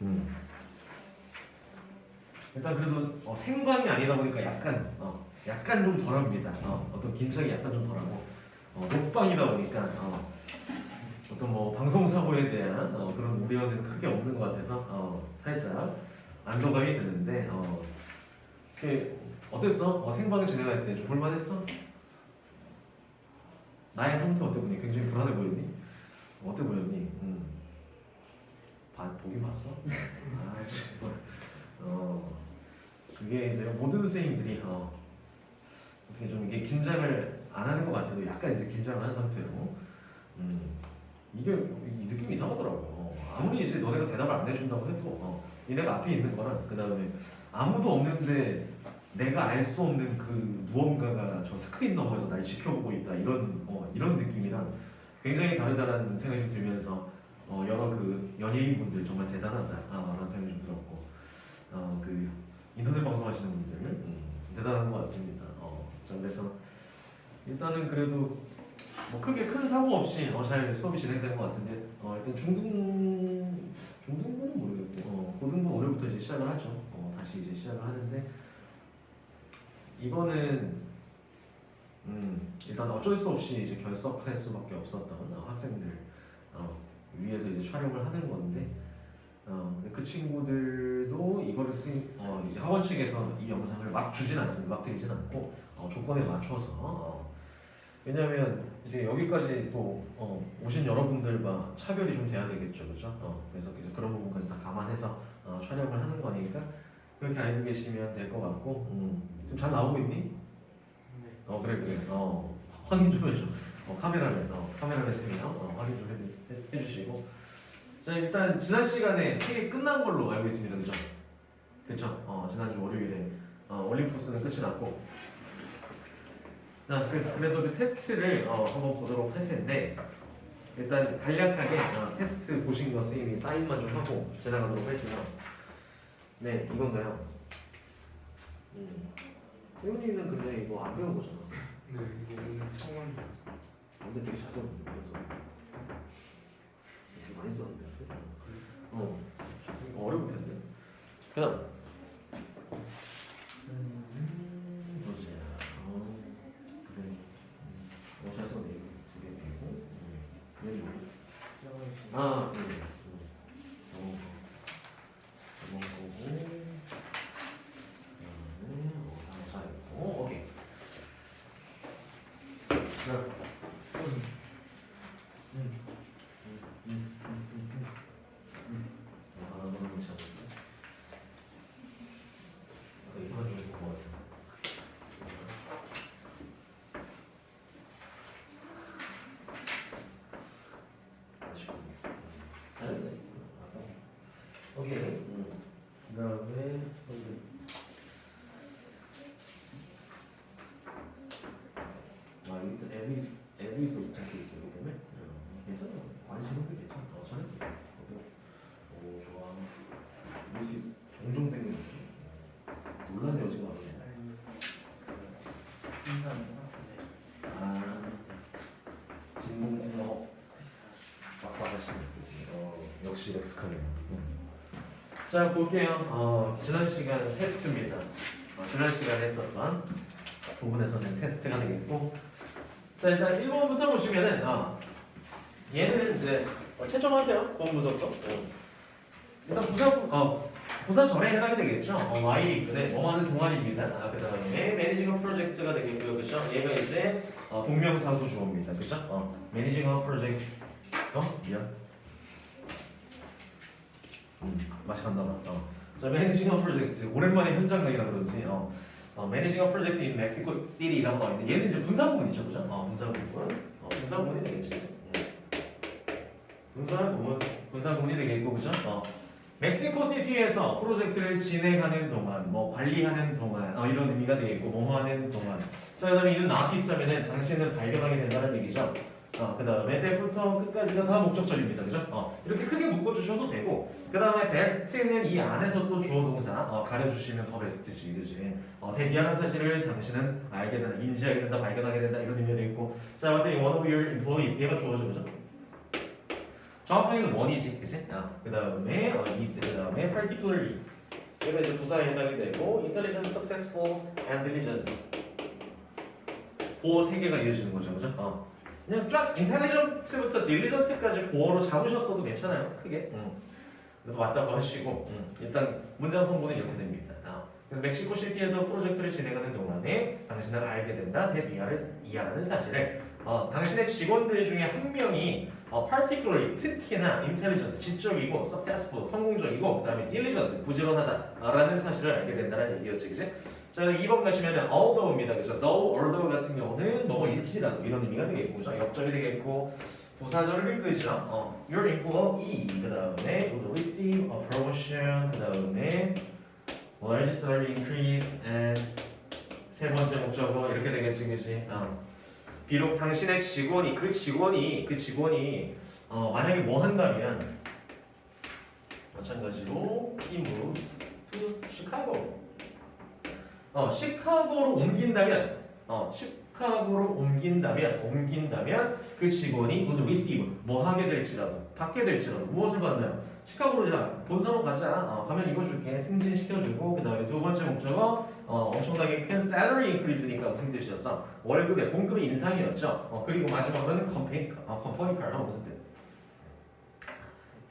음. 일단 그래도 생방이 아니다 보니까 약간 좀 덜합니다. 어떤 긴장이 약간 좀 덜하고 녹방이다 보니까 어떤 뭐 방송 사고에 대한 그런 우려는 크게 없는 것 같아서 살짝 안도감이 드는데 어땠어? 생방 진행할 때 좀 볼만했어? 나의 상태 어때 보니? 굉장히 불안해 보였니? 어때 보였니? 보긴 봤어? 아이씨. 그게 이제 모든 선생님들이 어떻게 좀 이게 긴장을 안 하는 것 같아도 약간 이제 긴장을 한 상태로 이게 이 느낌이 이상하더라고. 아무리 이제 너네가 대답을 안 해준다고 해도 얘네가 앞에 있는 거랑 그 다음에 아무도 없는데 내가 알 수 없는 그 무언가가 저 스크린 너머에서 날 지켜보고 있다 이런 느낌이랑 굉장히 다르다라는 생각이 좀 들면서 여러 그 연예인분들 정말 대단하다라는 생각이 좀 들었고 그 인터넷 방송하시는 분들 대단한 것 같습니다. 자, 그래서 일단은 그래도 뭐 크게 큰 사고 없이 잘 수업이 진행된 것 같은데 일단 중등부는 모르겠고 고등부는 오늘부터 이제 시작을 하죠. 다시 이제 시작을 하는데 이거는 일단 어쩔 수 없이 이제 결석할 수밖에 없었던 학생들 위해서 이제 촬영을 하는 건데 근데 그 친구들도 이거를 이제 학원 측에서 이 영상을 막 주진 않습니다. 막 드리진 않고 조건에 맞춰서 왜냐하면 이제 여기까지 또 오신 여러분들과 차별이 좀 돼야 되겠죠, 그렇죠? 그래서 이제 그런 부분까지 다 감안해서 촬영을 하는 거니까 그렇게 알고 계시면 될 것 같고 좀 잘 나오고 있니? 네. 그래. 확인 좀 해줘. 카메라를 쓰면 확인 좀 해주시고. 자, 일단 지난 시간에 책이 끝난 걸로 알고 있습니다, 그죠? 그렇죠? 지난주 월요일에 올림포스는 끝이 났고. 자, 그래서 그 테스트를 한번 보도록 할 텐데 일단 간략하게 테스트 보신 거 선생님이 사인만 좀 하고 지나가도록 할게요. 네, 이건가요? 태훈이는 근데 이거 안 배운 거잖아. 네, 이거 오늘 처음 하는 거였어요. 근데 되게 잘 썼는데 되게 많이 썼는데 어려울 텐데. 그다음 보자. 그래. 잘 썼네. 두개 빼고. 얘는 뭐야? 저거 보고. 잘했고. 오케이. 자. 오케이. 그다음에 여기 as is 이렇게 있기 때문에 괜찮아. 관심은 괜찮아. 잘했네. 오, 좋아. 이게 종종 되는 거지. 논란이 오지가 않네. 진공 빡빡하시네. 역시 렉스카네요. 자, 볼게요. 지난 시간 테스트입니다. 지난 시간에 했었던 부분에서는 테스트가 되겠고, 자, 일단 1번부터 보시면은 얘는 이제 채점하세요. 본 분석도. 일단 부사 전에 해당이 되겠죠. Y 이근에 뭐하는 동아리입니다. 그 다음에 매니징 프로젝트가 되겠고요, 그렇죠? 얘가 이제 동명사구 주어입니다, 그렇죠? 매니징 프로젝트. 미안. 맛이 갔나 봐. 자, 매니징 프로젝트. 오랜만에 현장 강의라 그런지 매니징 프로젝트 in 멕시코 시티라고 나와 있는데 얘는 이제 분사구문이죠, 그죠? 분사구문이 되겠지. 분사구문이 되겠고, 그죠? 멕시코 시티에서 프로젝트를 진행하는 동안, 뭐 관리하는 동안, 이런 의미가 되겠고, 뭐하는 동안. 자, 그다음에 이는 나티스하면은 당신을 발견하게 된다는 얘기죠. 그 다음에 때부터 끝까지가 다 목적절입니다, 그죠? 이렇게 크게 묶어주셔도 되고, 그 다음에 베스트는 이 안에서 또 주어 동사 가려주시면 더 베스트지, 그지? 대비하는 사실을 당신은 알게 된다, 인지하게 된다, 발견하게 된다 이런 의미가 되겠고, 자, 맞다. One of your employees 얘가 주어죠, 그죠? 정확하게는 원이지, 그치? 그 다음에 is, 그 다음에 particularly. 얘가 이제 부사에 해당이 되고 intelligent, successful, and diligent. 보어 3개가 이어지는 거죠, 그죠? 그냥 쫙 intelligent부터 diligent까지 보어로 잡으셨어도 괜찮아요, 크게. 그래도 맞다고 하시고 일단 문장 성분은 이렇게 됩니다. 그래서 멕시코 시티에서 프로젝트를 진행하는 동안에 당신은 알게 된다. 대비하를 이해하는 사실을 당신의 직원들 중에 한 명이 particularly 특히나 intelligent 지적이고 successful 성공적이고 그 다음에 diligent 부지런하다라는 사실을 알게 된다는 얘기였지, 그지? 자 2번 가시면은 although입니다, 그죠? though, although 같은 경우는 뭐일지라도 이런 의미가 되겠고, 역절이 되겠고. 부사절을 끄죠. Your employee 그 다음에 would receive a promotion 그 다음에 large salary increase and 세 번째 목적어 이렇게 되겠지, 그지? 비록 당신의 직원이 그 직원이 만약에 뭐 한다면 마찬가지로 he moves to Chicago. 시카고로 옮긴다면 그 직원이 would receive 뭐 하게 될지라도 받게 될지라도 무엇을 받나요? 시카고로 본사로 가자. 가면 이거 줄게. 승진시켜주고 그 다음에 두 번째 목적어 엄청나게 큰 salary increase니까 무슨 뜻이었어? 월급의 봉급의 인상이었죠. 그리고 마지막으로는 company car 무슨 뜻?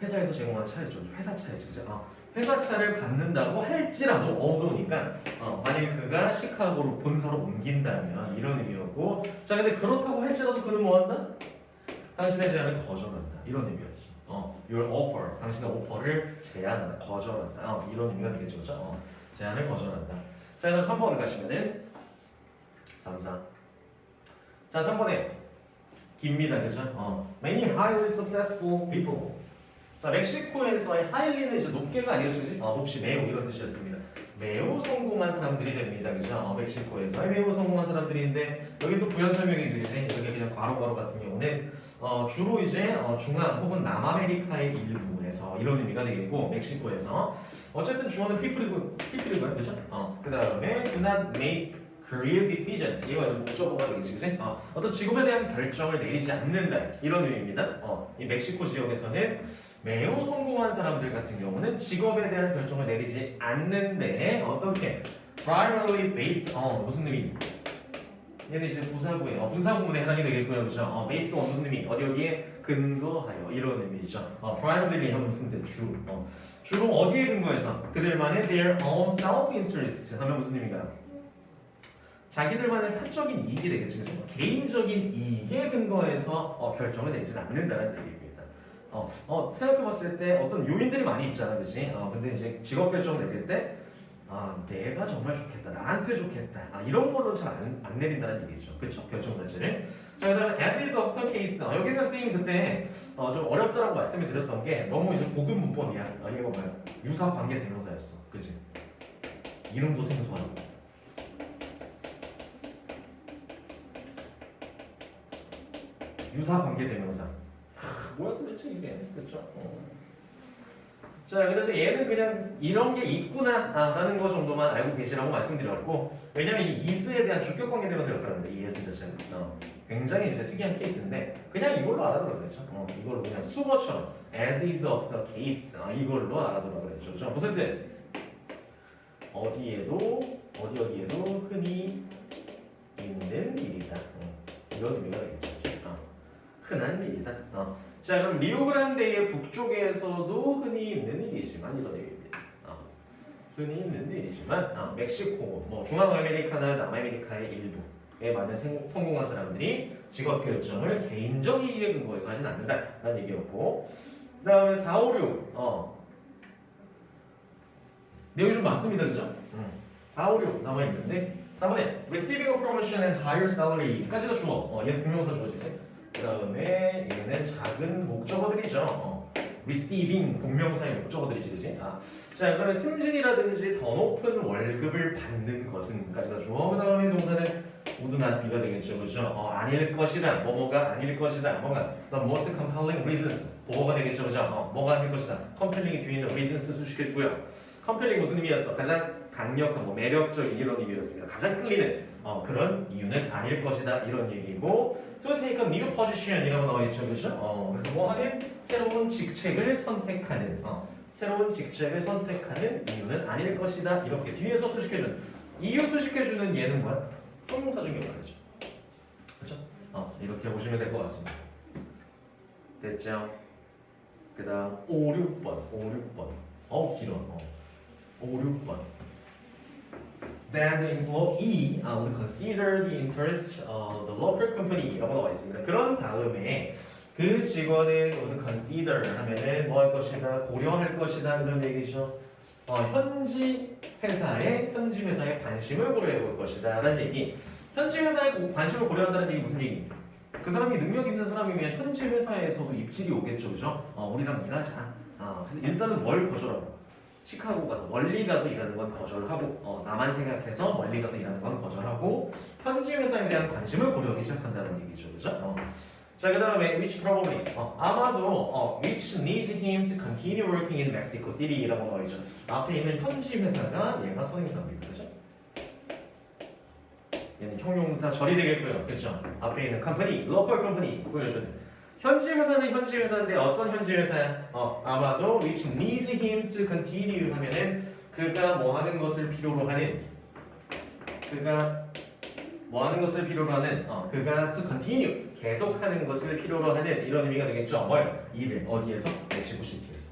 회사에서 제공하는 차였죠. 회사 차였죠, 그죠? 회사 차를 받는다고 할지라도 어두우니까 만약에 그가 시카고로 본사로 옮긴다면 이런 의미였고, 자 근데 그렇다고 할지라도 그는 뭐한다? 당신의 제안을 거절한다 이런 의미였지. Your offer 당신의 오퍼를 제안한다, 거절한다 이런 의미가 되겠죠, 그죠? 제안을 거절한다. 자 그럼 3번을 가시면은 3, 4. 자 3번에 깁니다, 그죠? Many highly successful people. 자, 멕시코에서의 하일리는 이제 높게가 아니었지, 그지? 높이 매우 이런 뜻이었습니다. 매우 성공한 사람들이 됩니다, 그죠? 멕시코에서의 매우 성공한 사람들인데 여기 또 부연 설명이지, 그지? 여기 그냥 괄호 같은 경우는 주로 이제 중앙 혹은 남아메리카의 일부에서 이런 의미가 되겠고, 멕시코에서 어쨌든 주어는 people이고요, 그죠? 그 다음에 do not make career decisions 이거 목적어가 되겠지, 그지? 어떤 직업에 대한 결정을 내리지 않는다 이런 의미입니다. 이 멕시코 지역에서는 매우 성공한 사람들 같은 경우는 직업에 대한 결정을 내리지 않는데 어떻게? primarily based on 무슨 의미? 얘는 이제 부사구예요. 분사구문에 해당이 되겠고요, 그죠? based on 무슨 의미? 어디에 근거하여 이런 의미죠. primarily 하면 무슨 뜻? 주로 어디에 근거해서? 그들만의 their own self-interest 하면 무슨 의미인가요? 자기들만의 사적인 이익이 되겠지, 그죠? 개인적인 이익에 근거해서 결정을 내지는 않는다는 얘기입니다. 생각해봤을 때 어떤 요인들이 많이 있잖아, 그지? 근데 이제 직업 결정을 내릴 때, 내가 정말 좋겠다, 나한테 좋겠다, 이런 걸로 잘 안 내린다는 얘기죠, 그렇죠? 결정 자체를. 자, 그다음에 as is often case. 여기는 선생님 그때 좀 어렵다라고 말씀을 드렸던 게 너무 이제 고급 문법이야. 이거 뭐야? 유사 관계 대명사였어, 그지? 이름도 생소하고. 유사 관계 대명사. 뭐야 도대체 이게, 그렇죠? 자, 그래서 얘는 그냥 이런 게 있구나라는 거 정도만 알고 계시라고 말씀드렸고, 왜냐면 이 is에 대한 주격 관계 대명사 역할을 합니다. 이 is 자체는 굉장히 이제 특이한 케이스인데 그냥 이걸로 알아두라 그랬죠. 이걸로 그냥 수어처럼 as is of the case 이걸로 알아두라 그랬죠, 그렇죠? 무슨 뜻? 어디에도 흔히 있는 일이다. 이런 의미가 되겠죠. 흔한 일이다. 자, 그럼 리오그란데의 북쪽에서도 흔히 있는 일이지만 이런 얘기입니다. 흔히 있는 일이지만 멕시코, 뭐 중앙아메리카나 남아메리카의 일부에 많은 성공한 사람들이 직업 결정을 개인적 이익에 근거해서 하진 않는다라는 얘기였고, 그 다음에 4, 5, 6 내용이 좀 많습니다, 그죠? 4, 5, 6 남아있는데 4번에 receiving a promotion and higher salary까지가 주어. 얘는 동명사 주어지네. 그 다음에 얘는 작은 목적어들이죠. receiving 동명사의 목적어들이지, 그지? 자, 그러면 승진이라든지 더 높은 월급을 받는 것은까지가 주어. 그 다음에 동사는 would not be가 되겠죠, 그죠? 아닐 것이다, 뭐뭐가 아닐 것이다, 뭐가 the most compelling reasons 보어가 되겠죠, 그죠? 뭐가 아닐 것이다. compelling이 뒤에 있는 reasons 수식해주고요. compelling 무슨 의미였어? 가장 강력한, 매력적인 이런 의미였습니다. 가장 끌리는, 그런 이유는 아닐 것이다 이런 얘기고 to take a new position 이라고 나와 있죠, 그죠? 그래서 뭐 하는 새로운 직책을 선택하는 새로운 직책을 선택하는 이유는 아닐 것이다 이렇게 뒤에서 수식해주는 이유 수식해주는 얘는 뭐야? 형용사적 역할이죠, 그렇죠? 이렇게 보시면 될 것 같습니다. 됐죠? 그 다음 5, 6번 길어 5, 6번 That the employee would consider the interest of the local company 라고 나와 있습니다. 그런 다음에 그 직원은 would consider 하면은 뭐 할 것이다? 고려할 것이다 이런 얘기죠. 현지 회사에 관심을 고려해 볼 것이다 라는 얘기. 현지 회사에 관심을 고려한다는 얘기 무슨 얘기? 그 사람이 능력 있는 사람이면 현지 회사에서도 입질이 오겠죠, 그죠? 우리랑 일하자. 그래서 일단은 뭘 거절하고 시카고 가서 멀리 가서 일하는 건 거절하고 나만 생각해서 멀리 가서 일하는 건 거절하고 현지 회사에 대한 관심을 고려하기 시작한다는 얘기죠, 그죠? 자, 그 다음에 which probably 아마도 which needs him to continue working in Mexico City라고 나와 있죠. 앞에 있는 현지 회사가 얘가 선행사입니다, 그죠? 얘는 형용사 절이 되겠고요, 그렇죠? 앞에 있는 company, local company 보여주는 현지 회사는 현지 회사인데 어떤 현지 회사야? 아마도 which needs him to continue 하면은 그가 뭐 하는 것을 필요로 하는 그가 to continue 계속하는 것을 필요로 하는 이런 의미가 되겠죠. 뭘? 일을 어디에서? 멕시코 시티에서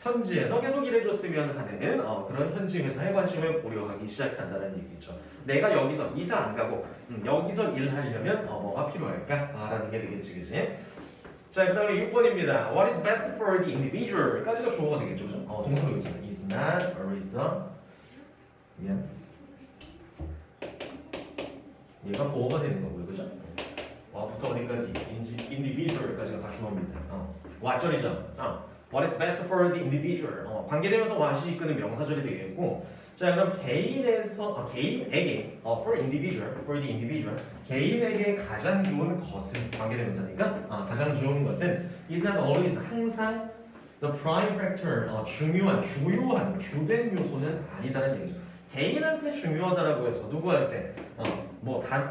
현지에서 계속 일해줬으면 하는 그런 현지 회사의 관심을 고려하기 시작한다는 얘기죠. 내가 여기서 이사 안 가고 여기서 일하려면 뭐가 필요할까? 라는 게 되겠지, 그지? 자, 그 다음에 6번입니다. What is best for the individual? 까지가 주어가 되겠죠, 그죠? 동사가 여기 있잖아. is not or is the 얘가 보어가 되는 거고요, 그죠? 부터 어디까지? individual까지가 다 주어입니다. what절이죠. What is best for the individual? 관계되면서 what이 이끄는 명사절이 되겠고, 자, 그럼 개인에게 for the individual 개인에게 가장 좋은 것은 관계대명사니까 가장 좋은 것은 is not always 항상 the prime factor 주요한 주된 요소는 아니다라는 얘기죠. 개인한테 중요하다라고 해서 누구한테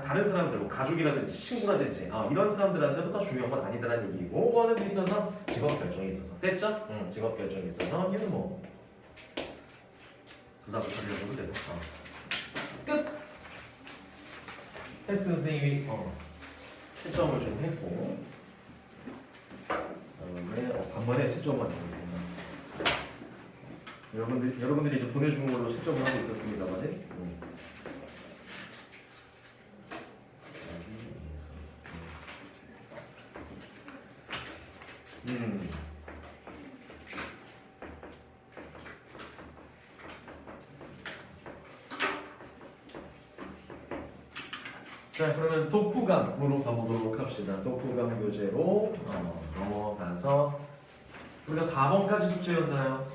다른 사람들 뭐 가족이라든지 친구라든지 이런 사람들한테도 다 중요한 건 아니다라는 얘기고 뭐하는 데 있어서 직업 결정에 있어서 됐죠? 직업 결정에 있어서 얘는 뭐 부사도 처리해줘도 되고 끝! 테스트 선생님이 채점을 좀 했고 간만에 채점만 여러분들이 이제 보내준 걸로 채점을 하고 있었습니다만 자, 그러면 독후감으로 가보도록 합시다. 독후감 교재로 넘어가서 우리가 4번까지 숙제였나요?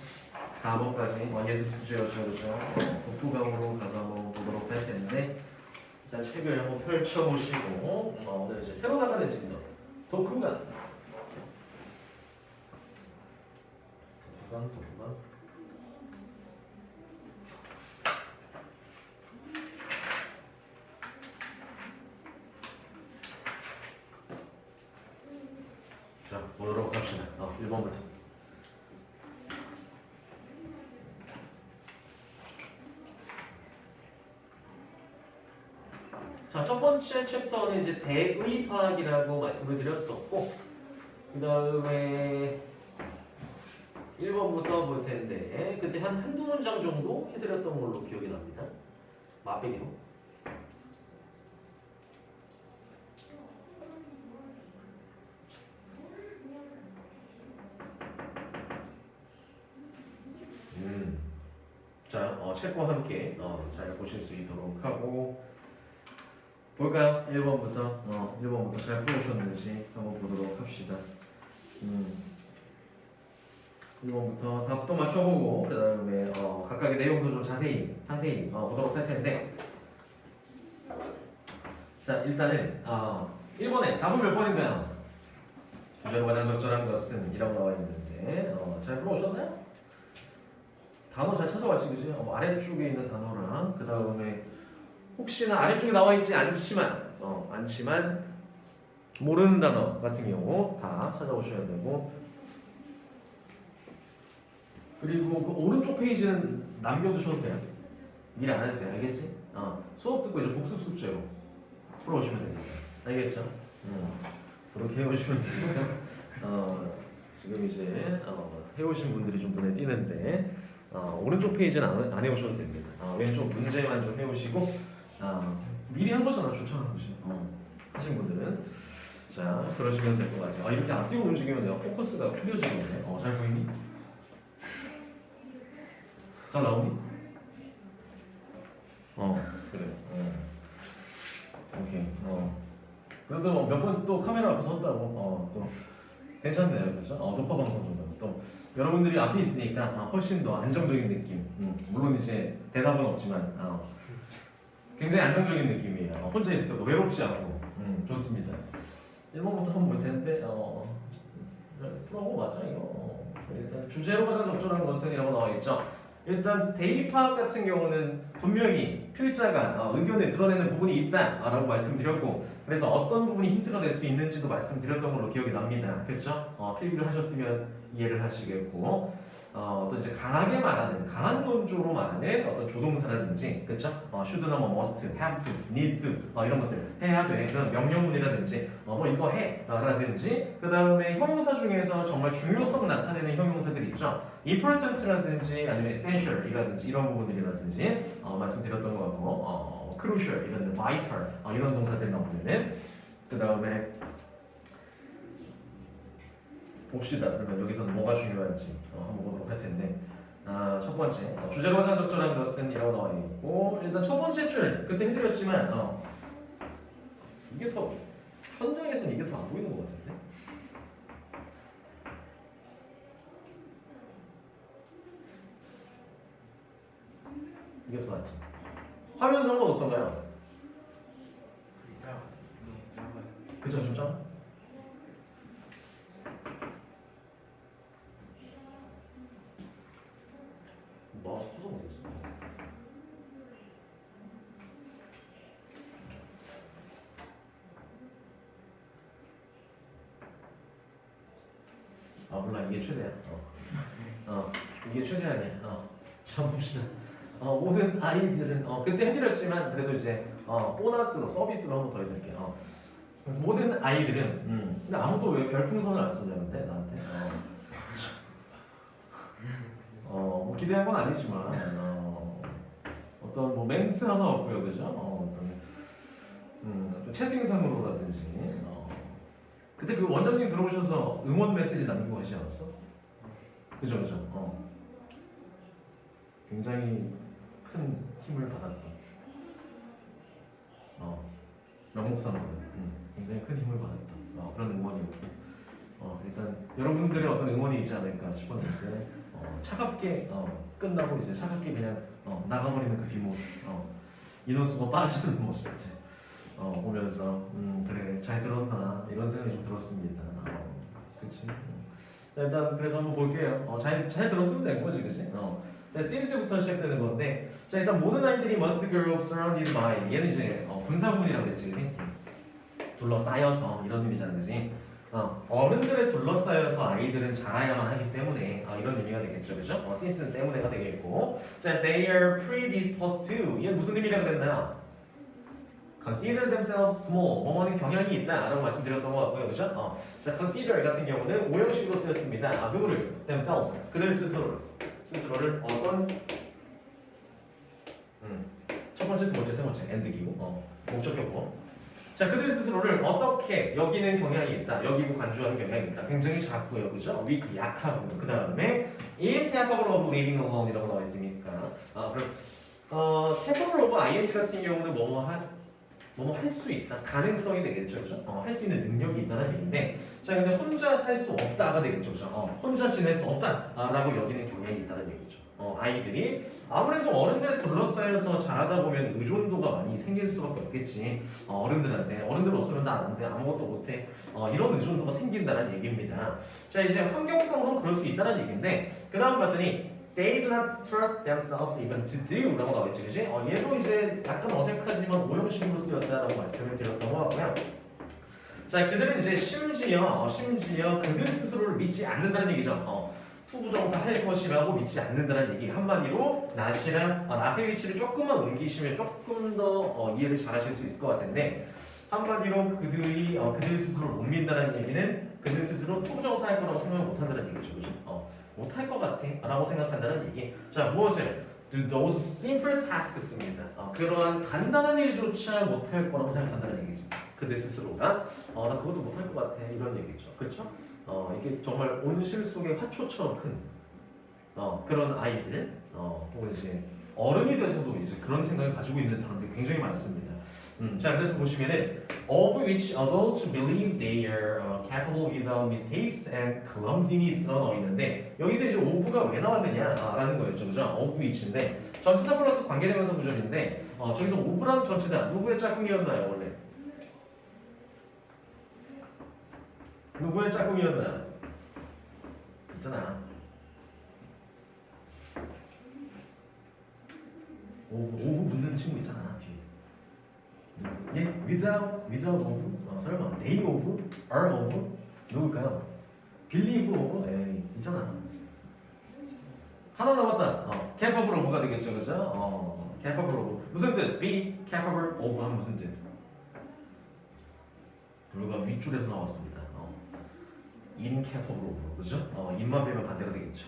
4번까지 예습 숙제였죠, 그렇죠? 독후감으로 가서 한번 보도록 할 텐데 일단 책을 한번 펼쳐보시고 오늘 이제 새로 나가는 진도 독후감. 자, 보도록 합시다. 1번부터. 자, 첫 번째 챕터는 이제 대의파악이라고 말씀을 드렸었고, 그 다음에 1번부터 볼 텐데, 그때 한두 문장 정도 해드렸던 걸로 기억이 납니다. 맛배기로. 자, 책과 함께 잘 보실 수 있도록 하고 볼까요? 1번부터 잘 풀어오셨는지 한번 보도록 합시다. 1번부터 답도 맞춰보고 그 다음에 각각의 내용도 좀 자세히 보도록 할 텐데 자, 일단은 1번에 답은 몇 번인가요? 주제로 가장 적절한 것은 이라고 나와 있는데 잘 풀어오셨나요? 단어 잘 찾아왔지, 그지? 아래쪽에 있는 단어랑 그 다음에 혹시나 아래쪽에 나와 있지 않지만 모르는 단어 같은 경우 다 찾아오셔야 되고, 그리고 그 오른쪽 페이지는 남겨두셔도 돼요. 미리 안 해도 돼요. 알겠지? 수업 듣고 이제 복습 숙제로 풀어오시면 됩니다. 알겠죠? 그렇게 해오시면 되고요. 지금 이제 해오신 분들이 좀 눈에 띄는데 오른쪽 페이지는 안 해오셔도 됩니다. 왼쪽 문제만 좀 해오시고, 미리 한 거잖아. 좋잖아. 하신 분들은 자 그러시면 될 것 같아요. 이렇게 앞뒤로 움직이면 내가 포커스가 흐려지는데 잘 보이니? 잘 나오니? 그래. 오케이. 그래도 몇 번 또 카메라 앞에 섰다고 또 괜찮네요. 그렇죠? 녹화 방송 좀 또 여러분들이 앞에 있으니까 훨씬 더 안정적인 느낌. 물론 이제 대답은 없지만 굉장히 안정적인 느낌이에요. 혼자 있을 때도 외롭지 않고 좋습니다. 1번부터 한번 볼 텐데 풀어보고 맞아 이거. 일단 주제로 가장 적절한 것은 이라고 나와 있죠. 일단 대입학 같은 경우는 분명히 필자가 의견을 드러내는 부분이 있다라고 말씀드렸고, 그래서 어떤 부분이 힌트가 될 수 있는지도 말씀드렸던 걸로 기억이 납니다. 그렇죠? 필기를 하셨으면 이해를 하시겠고, 어떤 이제 강하게 말하는 강한 논조로 말하는 어떤 조동사라든지, 그렇죠? should나 must, have to, need to 이런 것들 해야 돼. 그런 명령문이라든지 너 이거 해라든지, 그 다음에 형용사 중에서 정말 중요성 나타내는 형용사들 있죠. important라든지 아니면 essential이라든지 이런 부분들이라든지 말씀드렸던 것 같고, crucial 이런 vital 이런 동사들 나오면은 그 다음에 봅시다. 그러면 여기서는 뭐가 중요한지 한번 보도록 할 텐데, 첫 번째 주제로 가장 적절한 것은 이라고 나와 있고, 일단 첫 번째 줄 그때 해드렸지만 이게 더 현장에서는 이게 더 안 보이는 것 같은데. 이게 더 낫지. 화면 상황은 어떤가요? 그죠? 좀 작아? 마우스 커서 모르겠어. 몰라. 이게 최대야. 이게 최대한이야. 자 봅시다. 모든 아이들은 그때 해드렸지만 그래도 이제 보너스로 서비스로 한 번 더 해드릴게요. 그래서 모든 아이들은 근데 아무도 왜 별풍선을 안 쏘냐는데 나한테 뭐 기대한 건 아니지만 어떤 뭐 멘트 하나 없고요, 그죠? 어떤 채팅상으로라든지 그때 그 원장님 들어오셔서 응원 메시지 남기고 하시지 않았어? 그죠? 굉장히 큰 힘을 받았던 명목상으로 굉장히 큰 힘을 받았던 그런 응원이었고, 일단 여러분들의 어떤 응원이 있지 않을까 싶었는데 차갑게 끝나고 이제 차갑게 그냥 나가버리는 그 뒷모습, 인원수가 빠지는 모습이지 보면서 그래 잘 들었나 이런 생각이 좀 들었습니다. 그치? 일단 그래서 한번 볼게요. 잘 들었으면 된 거지, 그치? since부터 시작되는 건데, 자 일단 모든 아이들이 must grow up surrounded by, 얘는 이제 분사구문이라고 했지, 그치? 둘러싸여서 이런 의미잖아, 그치? 어른들에 둘러싸여서 아이들은 자라야만 하기 때문에 이런 의미가 되겠죠, 그죠? since는 때문에가 되겠고, 자 they are predisposed to, 얘는 무슨 의미라고 됐나요? consider themselves small, 뭐뭐는 경향이 있다라고 말씀드렸던 것 같고요, 그죠? 자 consider 같은 경우는 오형식으로 쓰였습니다. 누구를? themselves, 그들 스스로를 어떤 첫 번째, 두 번째, 세 번째 and 기고 목적격고. 자 그들 스스로를 어떻게 여기는 경향이 있다, 여기고 간주하는 경향이 있다. 굉장히 작고요, 그죠? weak, 약하고. 그 다음에 incapable of living alone이라고 나와 있으니까 그럼 capable of ing 같은 경우는 뭐뭐 할 수 있다, 가능성이 되겠죠, 그죠? 할 수 있는 능력이 있다는 얘기인데, 자 근데 혼자 살 수 없다가 되겠죠, 그죠? 혼자 지낼 수 없다라고 여기는 경향이 있다는 얘기죠. 아이들이 아무래도 어른들에 둘러싸여서 자라다 보면 의존도가 많이 생길 수밖에 없겠지. 어른들 없으면 나 안 돼, 아무것도 못해, 이런 의존도가 생긴다는 얘기입니다. 자 이제 환경상으로는 그럴 수 있다는 얘기인데, 그 다음 봤더니 they do not trust themselves even to do 라고 나와있지, 그치? 얘도 이제 약간 어색하지만 오형식으로 쓰였다라고 말씀을 드렸던 것 같고요. 자, 그들은 이제 심지어 그들 스스로를 믿지 않는다는 얘기죠. 투부정사 할 것이라고 믿지 않는다는 얘기. 한마디로 낫의 위치를 조금만 옮기시면 조금 더 이해를 잘 하실 수 있을 것 같은데, 한마디로 그들 스스로를 못 믿는다는 얘기는 그들 스스로 투부정사 할 거라고 생각을 못 한다는 얘기죠. 그죠? 못 할 것 같아 라고 생각한다는 얘기. 자, 무엇을? Do those simple tasks입니다. 그러한 간단한 일조차 못 할 거라고 생각한다는 얘기죠. 그들 스스로가 나 그것도 못 할 것 같아 이런 얘기죠. 그렇죠? 이게 정말 온실 속의 화초처럼 큰 그런 아이들 혹은 이제 어른이 돼서도 이제 그런 생각을 가지고 있는 사람들이 굉장히 많습니다. 자, 그래서 보시면은 of which adults believe they are capable without mistakes and clumsiness라고 나와 있는데, 여기서 이제 of가 왜 나왔느냐라는 거였죠, 그죠? of which인데 전치사 플러스 관계대명사 구절인데 저기서 of랑 전치사 누구의 짝꿍이었나요 원래? 누구의 짝꿍이었나요? 있잖아. 오브 붙는 친구 있잖아 뒤에. 예? without of? 설마 they of? are of? 누굴까요? believe of? 에이 있잖아. 하나 남았다. capable of가 되겠죠, 그죠? capable of 무슨 뜻? be capable of 하면 무슨 뜻? 불과 윗줄에서 나왔습니다. incapable of, 그죠? 인만 빼면 반대가 되겠죠.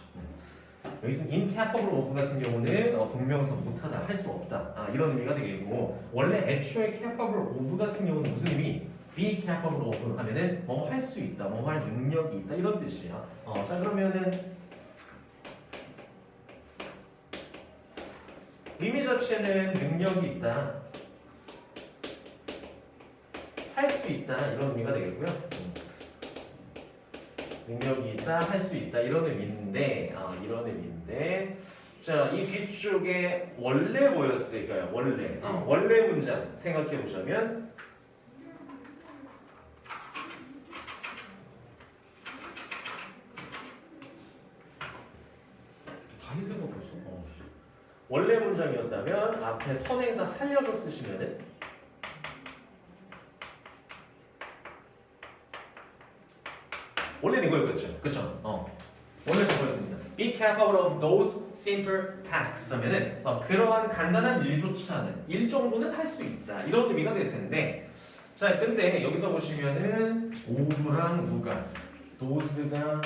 여기서 incapable of 같은 경우는 동명사 못하다, 할 수 없다 이런 의미가 되겠고, 원래 애초에 capable of 같은 경우는 무슨 의미? be capable of 하면은 뭐 할 수 있다, 뭐 할 능력이 있다 이런 뜻이야. 자, 그러면은 의미 자체는 능력이 있다, 할 수 있다 이런 의미가 되겠고요. 능력이 있다, 할 수 있다 이런 의미인데 자, 이 뒤쪽에 원래 뭐였을까요? 원래 문장 생각해 보자면 다 읽어보고 있어. 원래 문장이었다면 앞에 선행사 살려서 쓰시면은 원래는 이거였죠, 그렇죠? 원래 그거였습니다. Be capable of those simple tasks 하면은 그러한 간단한 일조차는 일 정도는 할 수 있다 이런 의미가 될 텐데, 자, 근데 여기서 보시면은 of랑 누가 those가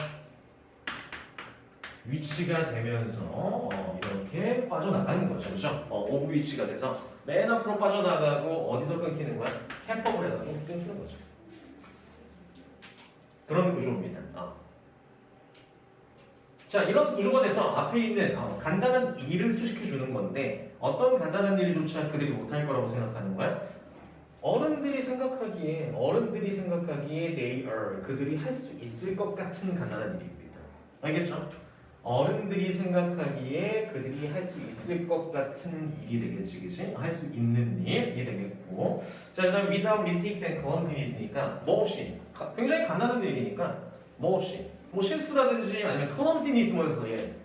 위치가 되면서 이렇게 빠져나가는 거죠, 그렇죠? of 위치가 돼서 맨 앞으로 빠져나가고 어디서 끊기는 거야? capable에서 좀 끊기는 거죠. 그런 구조입니다. 자, 이런 구조가 돼서 앞에 있는 간단한 일을 수식해 주는 건데, 어떤 간단한 일조차 그들이 못할 거라고 생각하는 거야? 어른들이 생각하기에 they are 그들이 할 수 있을 것 같은 간단한 일입니다. 알겠죠? 어른들이 생각하기에 그들이 할 수 있을 것 같은 일이 되겠지, 그치? 할 수 있는 일이 되겠고, 자, 그 다음 without mistakes and clumsiness니까 뭐 없이, 굉장히 간단한 일이니까 뭐 없이, 뭐 실수라든지 아니면 clumsiness 뭐였어?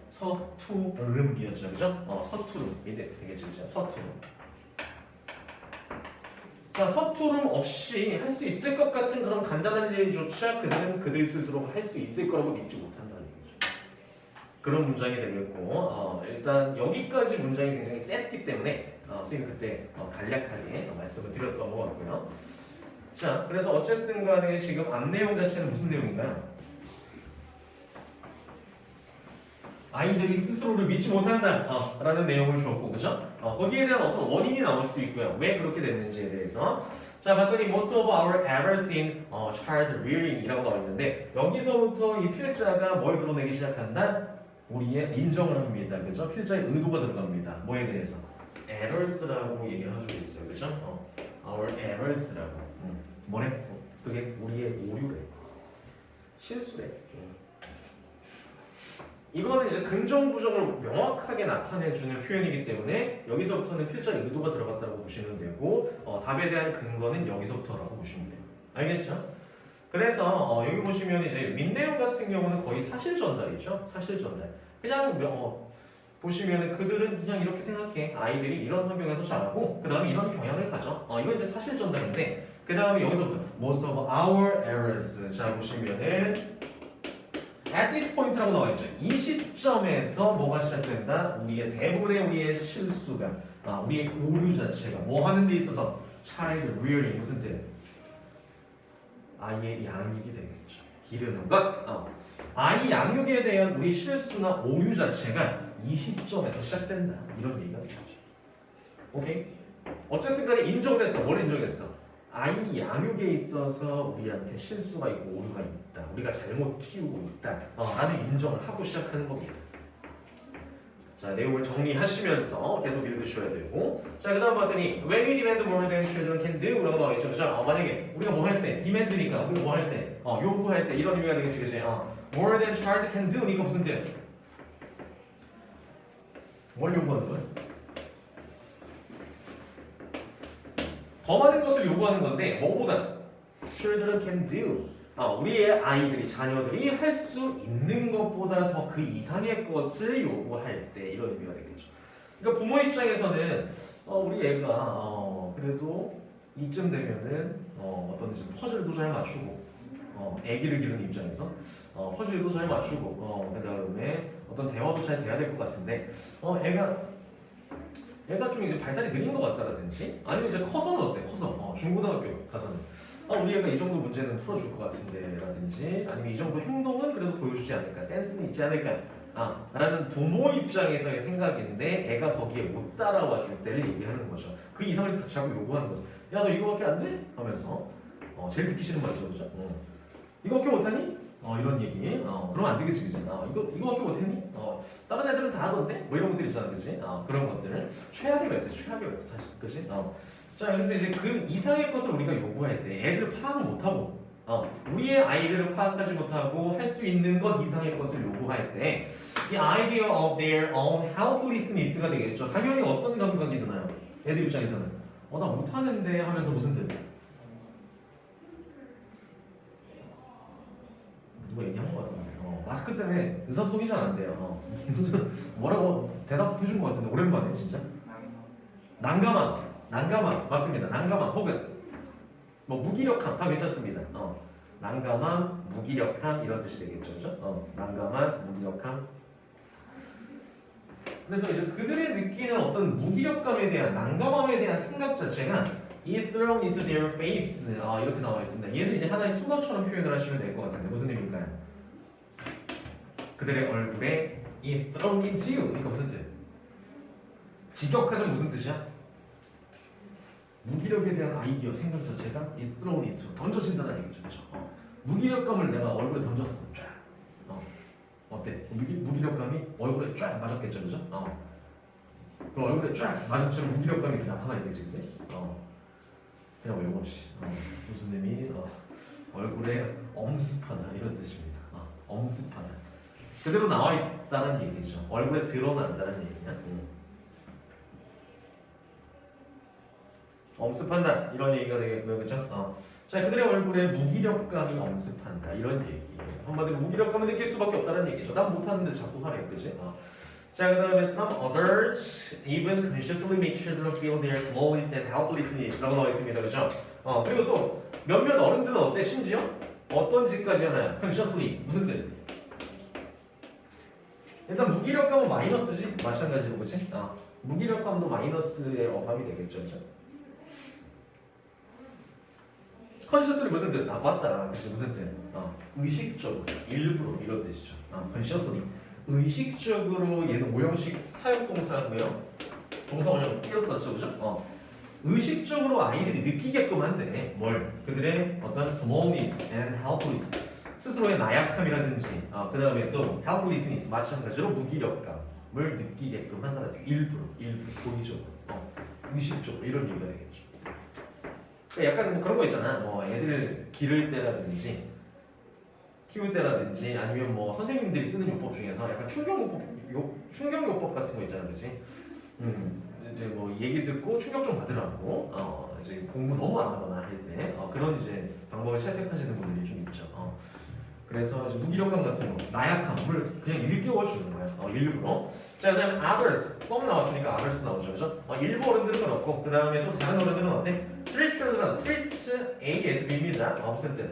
서투름이었죠, 그죠? 서투름이 되겠지, 그죠? 서투름. 자, 서투름 없이 할 수 있을 것 같은 그런 간단한 일조차 그들은 그들 스스로 할 수 있을 거라고 믿지 못한다는 얘기죠. 그런 문장이 되겠고, 일단 여기까지 문장이 굉장히 셌기 때문에 선생님 그때 간략하게 말씀을 드렸던 것 같고요. 자, 그래서 어쨌든 간에 지금 앞 내용 자체는 무슨 내용인가요? 아이들이 스스로를 믿지 못한다 라는 내용을 줬고, 그죠? 거기에 대한 어떤 원인이 나올 수도 있고요. 왜 그렇게 됐는지에 대해서. 자, 봤더니 most of our errors in child rearing 이라고 나와 있는데, 여기서부터 이 필자가 뭘 드러내기 시작한다? 우리의 인정을 합니다, 그죠? 필자의 의도가 들어갑니다. 뭐에 대해서? errors라고 얘기를 해주고 있어요, 그죠? our errors라고. 뭐래? 그게 우리의 오류래, 실수래. 이거는 이제 긍정 부정을 명확하게 나타내주는 표현이기 때문에 여기서부터는 필자의 의도가 들어갔다고 보시면 되고, 답에 대한 근거는 여기서부터라고 보시면 돼요. 알겠죠? 그래서 여기 보시면 이제 윗내용 같은 경우는 거의 사실 전달이죠. 사실 전달. 그냥 보시면은 그들은 그냥 이렇게 생각해. 아이들이 이런 환경에서 자라고 그 다음에 이런 경향을 가져. 이건 이제 사실 전달인데 그 다음에 여기서부터 most of our errors. 자 보시면은 at this point라고 나와 있죠. 이 시점에서 뭐가 시작된다? 우리의 실수가, 우리의 오류 자체가 뭐 하는 데 있어서 child rearing 무슨 뜻? 아이의 양육이 되겠죠. 기르는 것. 아이 양육에 대한 우리 실수나 오류 자체가 이 시점에서 시작된다. 이런 얘기가 되겠죠. 오케이? 어쨌든 간에 인정됐어. 뭘 인정했어? 아이 양육에 있어서 우리한테 실수가 있고 오류가 있다. 우리가 잘못 키우고 있다. 라는 인정을 하고 시작하는 겁니다. 자, 내용을 정리하시면서 계속 읽으셔야 되고. 자, 그 다음 봤더니 when we demand more than children can do 라고 나와 있죠. 그죠? 만약에 우리가 뭐 할 때, demand니까 우리가 뭐 할 때, 요구할 때 이런 의미가 되겠지. 그치? more than child can do니까 무슨 뜻? 뭘 요구하는 거야? 더 많은 것을 요구하는 건데 뭐보다 children can do 우리의 아이들이 자녀들이 할 수 있는 것보다 더 그 이상의 것을 요구할 때 이런 의미가 되겠죠. 그러니까 부모 입장에서는 우리 애가 그래도 이쯤 되면은 어떤 이제 퍼즐도 잘 맞추고 애기를 기르는 입장에서 퍼즐도 잘 맞추고 그 다음에 어떤 대화도 잘 돼야 될 것 같은데 애가 좀 이제 발달이 느린 것 같다라든지 아니면 이제 커서는 어때? 커서 중고등학교 가서는 우리 애가 이 정도 문제는 풀어줄 것 같은데 라든지 아니면 이 정도 행동은 그래도 보여주지 않을까? 센스는 있지 않을까? 라는 부모 입장에서의 생각인데 애가 거기에 못 따라와 줄 때를 얘기하는 거죠. 그 이상을 자꾸 요구하는 거죠. 야 너 이거밖에 안 돼? 하면서 제일 듣기 싫은 말이죠. 그죠? 이거밖에 못하니? 이런 얘기. 그러면 안 되겠지, 그지? 이거밖에 못했니? 다른 애들은 다 하던데? 뭐 이런 것들 있잖아, 그지? 그런 것들을 최악의 멘트, 사실, 그지? 자, 그래서 이제 그 이상의 것을 우리가 요구할 때 애들 파악을 못하고, 우리의 아이들을 파악하지 못하고 할 수 있는 것 이상의 것을 요구할 때, 이 idea of their own helplessness가 되겠죠. 당연히 어떤 감각이 드나요? 애들 입장에서는. 나 못하는데 하면서 무슨 뜻? 누가 얘기한 것 같은데 마스크 때문에 의사소통이 잘 안 돼요. 뭐라고 대답해 준 것 같은데 오랜만에 진짜 난감함 맞습니다. 난감함 혹은 뭐 무기력함 다 괜찮습니다. 난감함, 무기력함 이런 뜻이 되겠죠, 그죠? 난감함, 무기력함. 그래서 이제 그들의 느끼는 어떤 무기력감에 대한 난감함에 대한 생각 자체가 is thrown into their face 이렇게 나와 있습니다. 얘를 이제 하나의 수건처럼 표현을 하시면 될 것 같은데 무슨 의미일까요? 그들의 얼굴에 is thrown into 그러니까 무슨 뜻? 직역하자면 무슨 뜻이야? 무기력에 대한 아이디어 생각 자체가 is thrown into 던져진다는 얘기죠. 그렇죠? 무기력감을 내가 얼굴에 던졌어. 쫙. 어때? 무기력감이 얼굴에 쫙 맞았겠죠, 그죠? 그럼 얼굴에 쫙 맞았처럼 무기력감이 나타나겠지, 그지? 그냥 외워 없이 무슨 의미? 얼굴에 엄습하다 이런 뜻입니다. 엄습하다. 그대로 나와 있다는 얘기죠. 얼굴에 드러난다는 얘기냐? 엄습한다 이런 얘기가 되겠고요, 그렇죠? 자, 그들의 얼굴에 무기력감이 엄습한다 이런 얘기. 한마디로 무기력감을 느낄 수밖에 없다는 얘기죠. 난 못하는데 자꾸 하래, 그지? 자, 그 다음에 some others even consciously make children feel their smallness and helplessness라고 나와 있습니다, 그죠? 그리고 또 몇몇 어른들은 어때? 심지어 어떤 짓까지 하나요? consciously 무슨 뜻? 일단 무기력감은 마이너스지 마찬가지로, 그치? 무기력감도 마이너스의 어감이 되겠죠, 그죠? 컨셔스는 무슨 뜻? 나빴다. 그치? 무슨 뜻? 의식적으로, 일부러 이런 뜻이죠. 컨셔스니 의식적으로 얘는 모형식 사용동사고요. 동사 원형 띄었었죠, 그죠? 의식적으로 아이들이 느끼게끔 한데 뭘? 그들의 어떤 smallness and helplessness 스스로의 나약함이라든지 그 다음에 또 helplessness 마찬가지로 무기력감을 느끼게끔 한다는 일부러 고의적으로 의식적으로 이런 얘기가 되겠죠. 약간 뭐 그런 거 있잖아. 애들 기를 때라든지 키울 때라든지 아니면 뭐 선생님들이 쓰는 요법 중에서 약간 충격요법 같은 거 있잖아, 그렇지? 이제 뭐 얘기 듣고 충격 좀 받으라고 이제 공부 너무 안 하거나 할 때 그런 이제 방법을 채택하시는 분들이 좀 있죠. 그래서 이제 무기력감 같은 거, 나약함을 그냥 일깨워 주는 거야. 일부러. 자, 그다음에 others, some 나왔으니까 others 나오죠, 그죠? 일부 어른들은 그렇고, 그다음에 또 다른 어른들은 어때? treat children, treats A as B입니다. 무슨 뜻?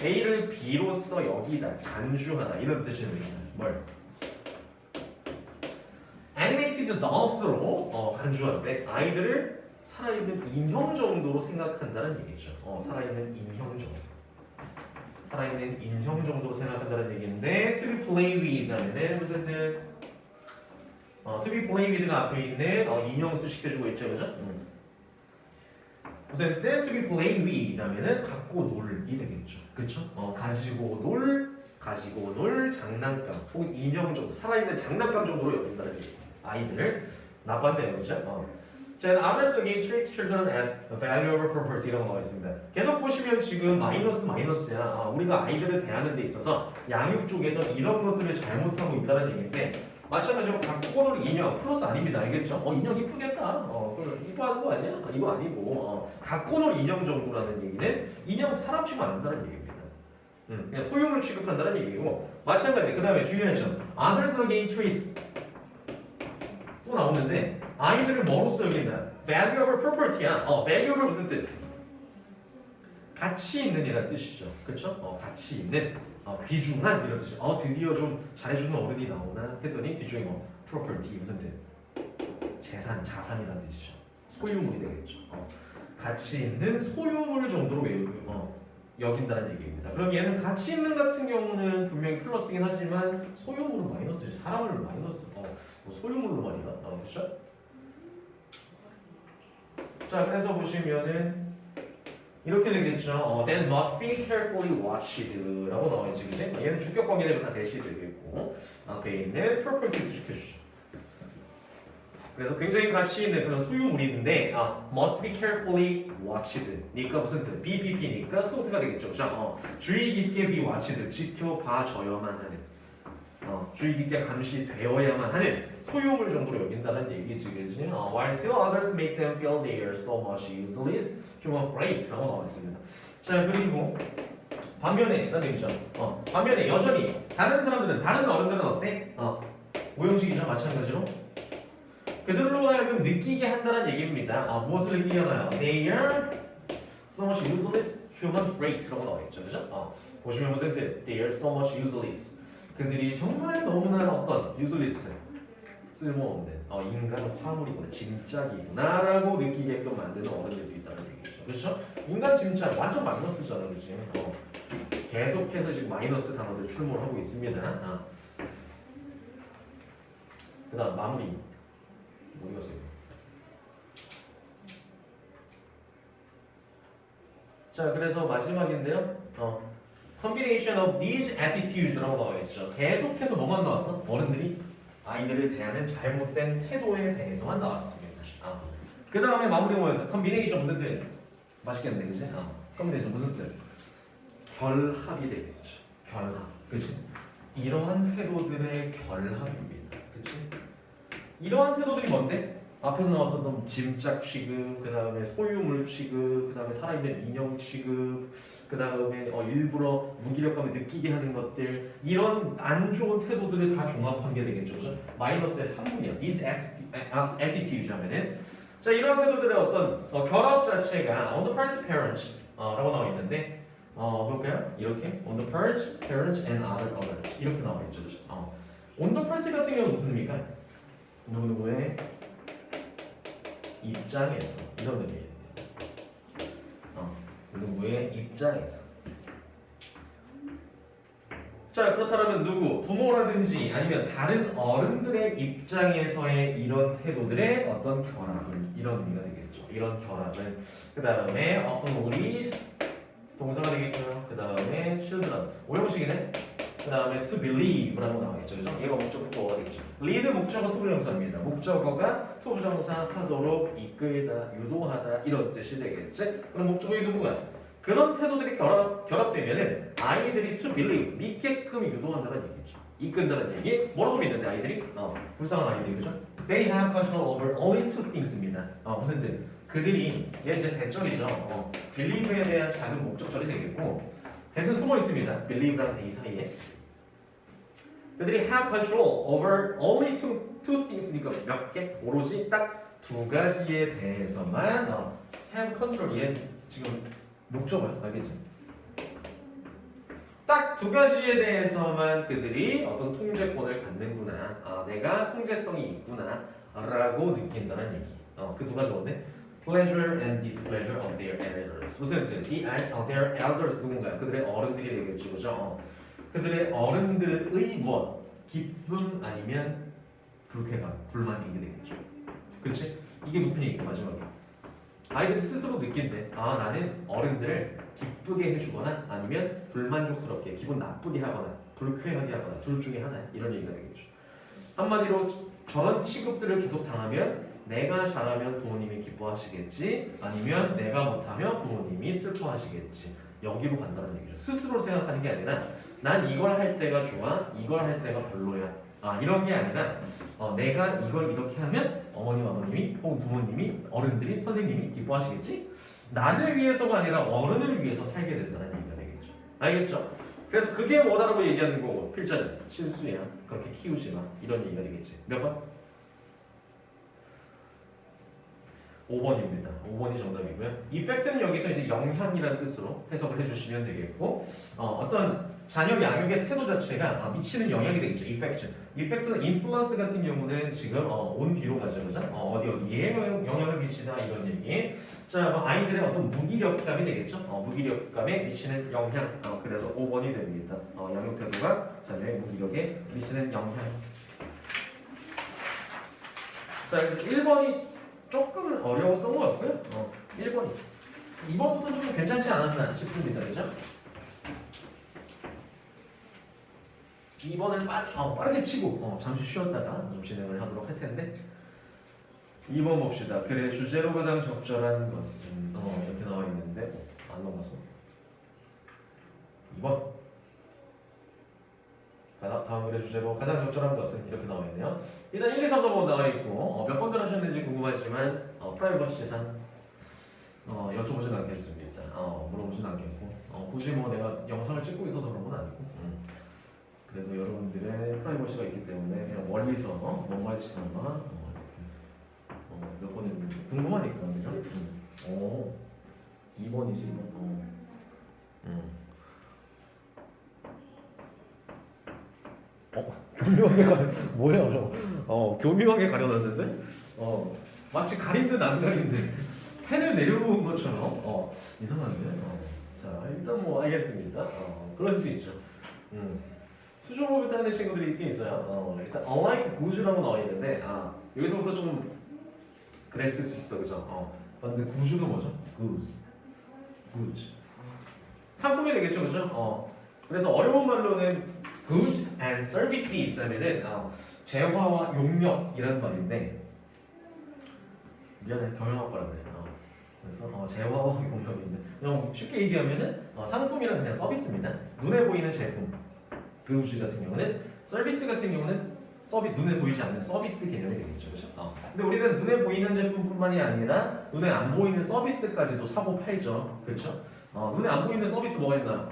A를 B로서 여기다, 간주하다 이런 뜻입니다. 뭘? animated dolls로 간주하는데 아이들을 살아있는 인형 정도로 생각한다는 얘기죠. 살아있는 인형 정도. 살아있는 인형 정도로 생각한다는 얘기인데 to be play with 하면은 무슨 뜻? to be play with가 앞에 있는 인형수 시켜주고 있죠, 그죠? 무슨 뜻? to be play with 하면은 갖고 놀이 되겠죠, 그렇죠? 가지고 놀 장난감 혹은 인형 정도, 살아있는 장난감 정도로 여긴다는 얘기. 아이들을 나빴네요, 그죠? 자, others again treat children as valuable property라고 나와 있습니다. 계속 보시면 지금 마이너스야. 우리가 아이들을 대하는 데 있어서 양육 쪽에서 이런 것들을 잘못하고 있다는 얘기인데 마찬가지로 갖고 놀 인형 플러스 아닙니다. 알겠죠? 인형 이쁘겠다. 이뻐하는 거 아니야? 이거 아니고 갖고 놀 인형 정도라는 얘기는 인형 사람 취급 안 한다는 얘기입니다. 그냥 소유물 취급한다는 얘기고 마찬가지. 그 다음에 중요한 점 others again treat 또 나오는데 아이들을 뭐로써 여긴다? valuable property야. valuable 무슨 뜻? 가치 있는 이란 뜻이죠. 그쵸? 가치 있는, 귀중한 이런 뜻이죠. 드디어 좀 잘해주는 어른이 나오나 했더니 뒤쪽에 property 무슨 뜻? 재산, 자산이란 뜻이죠. 소유물이 되겠죠. 가치 있는 소유물 정도로 여긴다는 얘기입니다. 그럼 얘는 가치 있는 같은 경우는 분명히 플러스긴 하지만 소유물은 마이너스지. 사람을 마이너스, 소유물로 말이야. 그렇죠? 자, 그래서 보시면은 이렇게 되겠죠. Then must be carefully watched라고 나와 있지, 그지? 얘는 주격 관계 대명사 대시 되겠고 앞에 있는 properties 시켜주죠. 그래서 굉장히 가치 있는 그런 소유물인데 must be carefully watched. 니까 무슨 뜻? BPP니까 수동태가 되겠죠, 그죠? 주의 깊게 be watched, 지켜봐줘야만 하는. 주의 깊게 감시되어야만 하는 소유물 정도로 여긴다는 얘기지, 그지? While still others make them feel they are so much useless, human freight라고 나왔습니다. 자, 그리고 반면에 이런 얘기죠. 반면에 여전히 다른 사람들은, 다른 어른들은 어때? 오형식이죠, 마찬가지로. 그들로 하여금 느끼게 한다는 얘기입니다. 무엇을 느끼게 하나요? They are so much useless, human freight라고 나와 있죠, 그죠? 보시면 무슨 뜻? They are so much useless. 그들이 정말 너무나 어떤 useless, 쓸모없는 인간 화물이구나, 짐짝이구나라고 느끼게끔 만드는 어른들도 있다는 얘기죠. 그렇죠? 인간 짐짝 완전 마이너스잖아, 그렇지? 계속해서 지금 마이너스 단어들 출몰하고 있습니다. 그다음 마무리 어디 갔어요? 자, 그래서 마지막인데요. combination of these attitudes라고 나와 있죠. 계속해서 뭐만 나왔어? 어른들이 아이들을 대하는 잘못된 태도에 대해서만 나왔습니다. 그 다음에 마무리 뭐였어? combination 무슨 뜻? 맛있겠네, 그지? combination 무슨 뜻? 결합이 되겠죠. 결합, 그지? 이러한 태도들의 결합입니다, 그지? 이러한 태도들이 뭔데? 앞에서 나왔었던 짐짝 취급, 그 다음에 소유물 취급, 그 다음에 살아있는 인형 취급, 그 다음에 일부러 무기력감을 느끼게 하는 것들, 이런 안 좋은 태도들을 다 종합한 게 되겠죠, 그죠? 마이너스의 3분이야. These attitudes 하면은 자, 이런 태도들의 어떤 결합 자체가 on the part of parents 라고 나와 있는데 볼까요? 이렇게 on the part, parents and others 이렇게 나와 있죠, 그죠? on the part 같은 경우는 무슨 의미입니까? 누구누구의 입장에서 이런 의미예요. 누구의 입장에서. 자, 그렇다면 누구? 부모라든지 아니면 다른 어른들의 입장에서의 이런 태도들의 어떤 결합을, 이런 의미가 되겠죠. 이런 결합을. 그 다음에 often 우리 동사가 되겠고요. 그 다음에 children 오형식이네. 그 다음에 to believe라고 나와있죠, 그죠? 얘가 목적어 또가 되겠죠. lead 목적어 투부정사입니다. 목적어가 투부정사 하도록 이끌다, 유도하다 이런 뜻이 되겠지. 그럼 목적어의 누구가? 그런 태도들이 결합되면은 아이들이 to believe 믿게끔 유도한다는 얘기죠. 이끈다는 얘기. 뭐라고 믿는데 아이들이? 불쌍한 아이들, 그죠? They have control over only two things입니다. 무슨 뜻? 그들이 얘 이제 대절이죠. believe에 대한 작은 목적절이 되겠고. that은 숨어 있습니다. believe랑 they 사이에. 그들이 have control over only two things니까 몇 개? 오로지 딱 두 가지에 대해서만 have control. 얘 지금 목적어야, 알겠지? 딱 두 가지에 대해서만 그들이 어떤 통제권을 갖는구나. 내가 통제성이 있구나라고 느낀다는 얘기. 그 두 가지 뭔데? Pleasure and displeasure of their elders. 무슨 뜻? their elders 누군가요? 그들의 어른들이 되겠죠, 그죠? 그들의 어른들의 무엇? 기쁨 아니면 불쾌감, 불만족이 되겠죠. 그렇지? 이게 무슨 얘기야 마지막에? 아이들이 스스로 느낀대. 나는 어른들을 기쁘게 해주거나 아니면 불만족스럽게, 기분 나쁘게 하거나 불쾌하게 하거나 둘 중에 하나, 이런 얘기가 되겠죠. 한마디로 저런 취급들을 계속 당하면 내가 잘하면 부모님이 기뻐하시겠지, 아니면 내가 못하면 부모님이 슬퍼하시겠지. 여기로 간다는 얘기죠. 스스로 생각하는 게 아니라 난 이걸 할 때가 좋아, 이걸 할 때가 별로야. 이런 게 아니라 내가 이걸 이렇게 하면 어머님, 아버님이 혹은 부모님이, 어른들이, 선생님이 기뻐하시겠지? 나를 위해서가 아니라 어른을 위해서 살게 된다는 얘기가 되겠죠. 알겠죠? 그래서 그게 뭐다라고 얘기하는 거고, 필자는 실수야. 그렇게 키우지 마. 이런 얘기가 되겠지. 몇 번? 5번입니다. 5번이 정답이고요. effect는 여기서 이제 영향이라는 뜻으로 해석을 해주시면 되겠고, 어떤 자녀 양육의 태도 자체가 미치는 영향이 되겠죠. effect는 influence 같은 경우는 지금 on 뒤로 가죠, 그죠? 어디에 영향을 미치다 이런 얘기. 자, 아이들의 어떤 무기력감이 되겠죠. 무기력감에 미치는 영향. 그래서 5번이 됩니다. 양육 태도가 자녀의 무기력에 미치는 영향. 자, 그래서 1번이 조금 어려웠던 것 같고요. 1번이. 2번부터 좀 괜찮지 않았나 싶습니다. 그죠? 2번을 빠르게 치고 잠시 쉬었다가 좀 진행을 하도록 할 텐데, 2번 봅시다. 그래 주제로 가장 적절한 것은 이렇게 나와 있는데 안 넘었어. 2번. 다음 글의 주제로 가장 적절한 것은 이렇게 나와 있네요. 일단 1, 2, 3, 4번 나와 있고 몇 번들 하셨는지 궁금하지만 프라이버시상 여쭤보진 않겠습니다. 물어보진 않겠고 굳이 뭐 내가 영상을 찍고 있어서 그런 건 아니고 그래도 여러분들의 프라이버시가 있기 때문에 그냥 멀리서 뭔 말이시나마 몇 번 했는지 궁금하니까 그죠? 2번이지 2번. 교묘하게 뭐야 저? 교묘하게 가려놨는데 마치 가린 듯 안 가린 듯 펜을 내려놓은 것처럼 이상한데. 자 일단 뭐 알겠습니다. 그럴 수 있죠. 수조법을 따는 친구들이 꽤 있어요. 일단 unlike good라고 나와 있는데 여기서부터 좀 그랬을 수 있어, 그죠? 근데 good가 뭐죠? good 상품이 되겠죠, 그죠? 그래서 어려운 말로는 goods and services 하면은 재화와 용역이라는 말인데, 미안해 경영학과라 그래. 그래서 재화와 용역인데 그냥 쉽게 얘기하면은 상품이란 그냥 서비스입니다. 눈에 보이는 제품 goods 같은 경우는, 서비스 같은 경우는 서비스, 눈에 보이지 않는 서비스 개념이 되겠죠, 그렇죠? 근데 우리는 눈에 보이는 제품뿐만이 아니라 눈에 안 보이는 서비스까지도 사고 팔죠, 그렇죠? 눈에 안 보이는 서비스 뭐가 있나?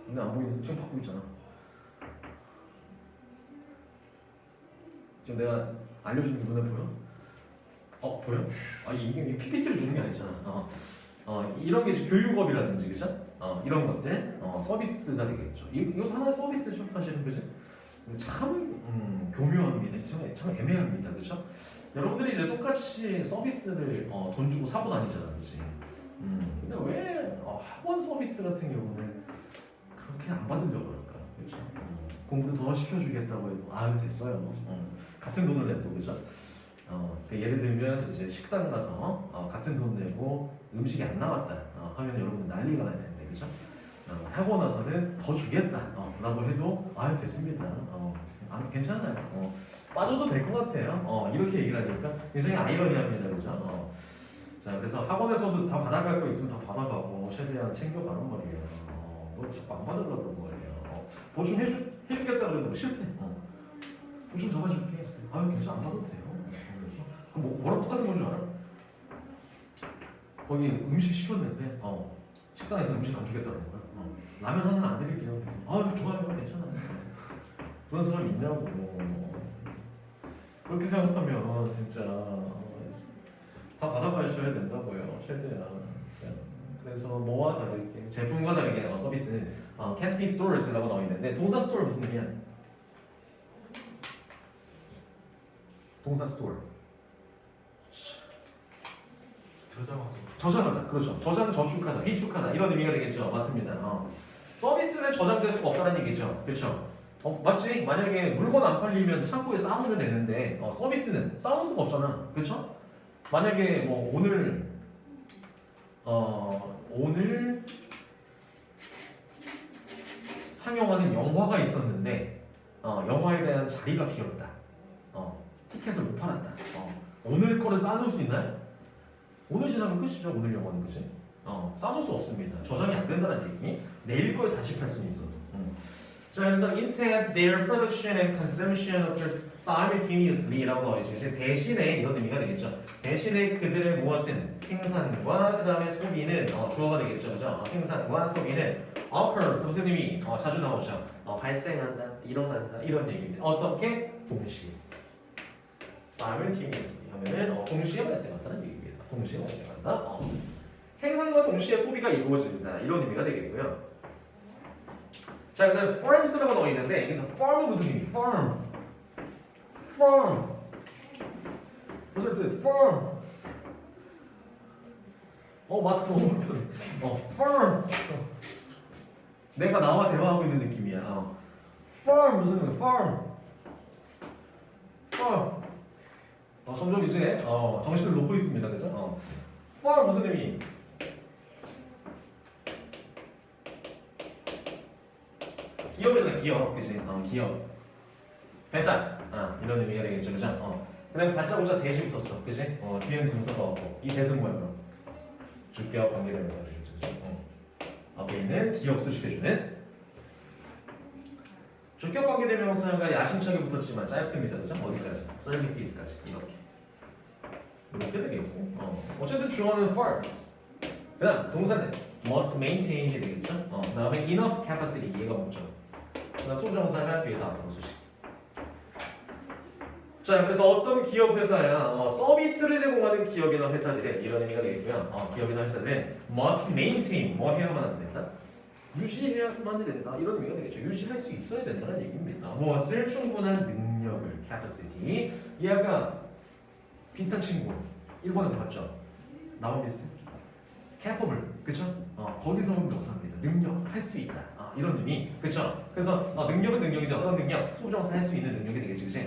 눈에 안 보이는 지금 받고 있잖아. 지금 내가 알려준 게 눈에 보여? 보여? 이게 PPT를 주는 게 아니잖아. 이런 게 교육업이라든지 그죠? 이런 것들 서비스가 되겠죠. 이것도 하나의 서비스죠, 사실은 그죠? 참 교묘합니다. 참 애매합니다, 그죠? 여러분들이 이제 똑같이 서비스를 돈 주고 사고 다니잖아, 그지? 근데 왜 학원 서비스 같은 경우는 그렇게 안 받으려고 그럴까, 그죠? 공부를 더 시켜주겠다고 해도 됐어요. 같은 돈을 내도 그죠? 예를 들면 이제 식당 가서 같은 돈 내고 음식이 안 나왔다 하면 여러분 난리가 날 텐데, 그죠? 하고 나서는 더 주겠다 라고 해도 됐습니다. 괜찮아요. 빠져도 될 것 같아요. 이렇게 얘기를 하니까 굉장히 아이러니합니다, 그죠? 자, 그래서 학원에서도 다 받아갈 거 있으면 다 받아가고 최대한 챙겨가는 말이에요. 뭐 자꾸 안 받으려고 그런 거예요. 보충해주겠다 그래도 실패. 보충 잡아줄게. 괜찮아, 안 받아도 돼요. 그래서 뭐랑 똑같은 건 줄 알아? 거기 음식 시켰는데 식당에서 음식 안 주겠다는 거야. 라면 하나 안 드릴게요. 아 좋아요, 괜찮아요. 그런 사람 있냐고. 그렇게 생각하면 진짜 다 받아가셔야 된다고요, 최대한. 그래서 뭐와 다르게 제품과 다르게 서비스는 can't be stored라고 나와 있는데 동사 store 무슨 의미야? 동사 store 저장하다. 그렇죠. 저장은 저축하다, 비축하다 이런 의미가 되겠죠. 맞습니다. 서비스는 저장될 수가 없다는 얘기죠. 그렇죠. 맞지? 만약에 물건 안 팔리면 창고에 쌓으면 되는데 서비스는 쌓을 수가 없잖아. 그렇죠? 만약에 뭐 오늘 상영하는 영화가 있었는데 영화에 대한 자리가 비었다. 티켓을 못 팔았다. 오늘 거를 쌓아놓을 수 있나요? 오늘 지나면 끝이죠. 오늘 영화는 그지? 쌓아놓을 수 없습니다. 저장이 안 된다는 얘기. 내일 거에 다시 팔 수는 있어. 자, 그래서 instead their production and consumption occurs simultaneously라고 나와 있죠. 대신에 이런 의미가 되겠죠. 대신에 그들의 무엇은 생산과 그 다음에 소비는 주어가 되겠죠, 그죠? 생산과 소비는 occurs 무슨 의미? 자주 나오죠. 발생한다, 일어난다 이런 얘기입니다. 어떻게? 동시에. simultaneously 하면은 동시에 발생한다는 얘기입니다. 동시에 발생한다. 생산과 동시에 소비가 이루어진다 이런 의미가 되겠고요. 자, 그다음 farms라고 나와 있는데 여기서 farm은 무슨 의미? farm 무슨 뜻? farm 마스크 너무 불편해. farm 내가 나와 대화하고 있는 느낌이야. farm 무슨 의미? farm 점점 이제 정신을 놓고 있습니다, 그죠? farm 무슨 의미? 기업이잖아, 기업, 그지? 기업, 회사, 이런 의미가 되겠죠, 그죠? 그다음 다짜고짜 대시 붙었어, 그지? 뒤에는 동사가 없고 이 대은 뭐야, 그럼? 주격 관계대명사 되겠죠, 앞에 있는 기업 수식해주는 주격 관계대명사가 야심차게 붙었지만 짧습니다, 그죠? 어디까지? services까지 이렇게 되겠고, 어쨌든 주어는 farms. 그다음 동사는 must maintain이 되겠죠? 그다음에 enough capacity 얘가 목적. 그다음 투정사가 뒤에서 앞으로 수식. 자, 그래서 어떤 기업 회사야 서비스를 제공하는 기업이나 회사들은 이런 의미가 되겠고요. 기업이나 회사들은 must maintain 뭐 해야만 안 된다? 유지해야만 된다 이런 의미가 되겠죠. 유지할 수 있어야 된다는 얘기입니다. 무엇을 충분한 능력을 capacity. 이 아까 비슷한 친구 일본에서 봤죠? 나만 비슷해. capable 그쵸? 거기서 온 명사입니다. 능력 할 수 있다. 이런 의미 그쵸? 그래서 능력은 능력인데 어떤 능력? 투부정사 할 수 있는 능력이 되겠지 그치?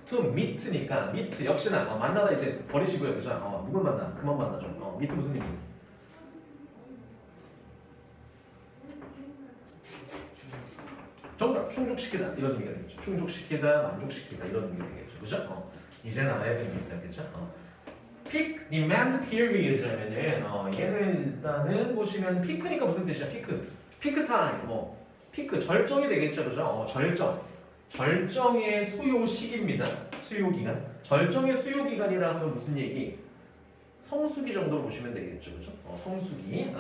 to meet니까 meet 역시나 만나다 이제 버리시고요 그죠? 누굴 만나? 그만 만나 좀. meet 무슨 의미? 정답 충족시키다 이런 의미가 되겠죠. 충족시키다, 만족시키다 이런 의미가 되겠죠. 그죠? 이제는 알아야 됩니다. 그죠? peak demand period이면은 얘는 일단은 보시면 피크니까 무슨 뜻이야? 피크 타임 피크 절정이 되겠죠. 그죠? 절정의 수요 시기입니다. 수요 기간. 절정의 수요 기간이라 하면 무슨 얘기? 성수기 정도로 보시면 되겠죠. 그죠? 성수기.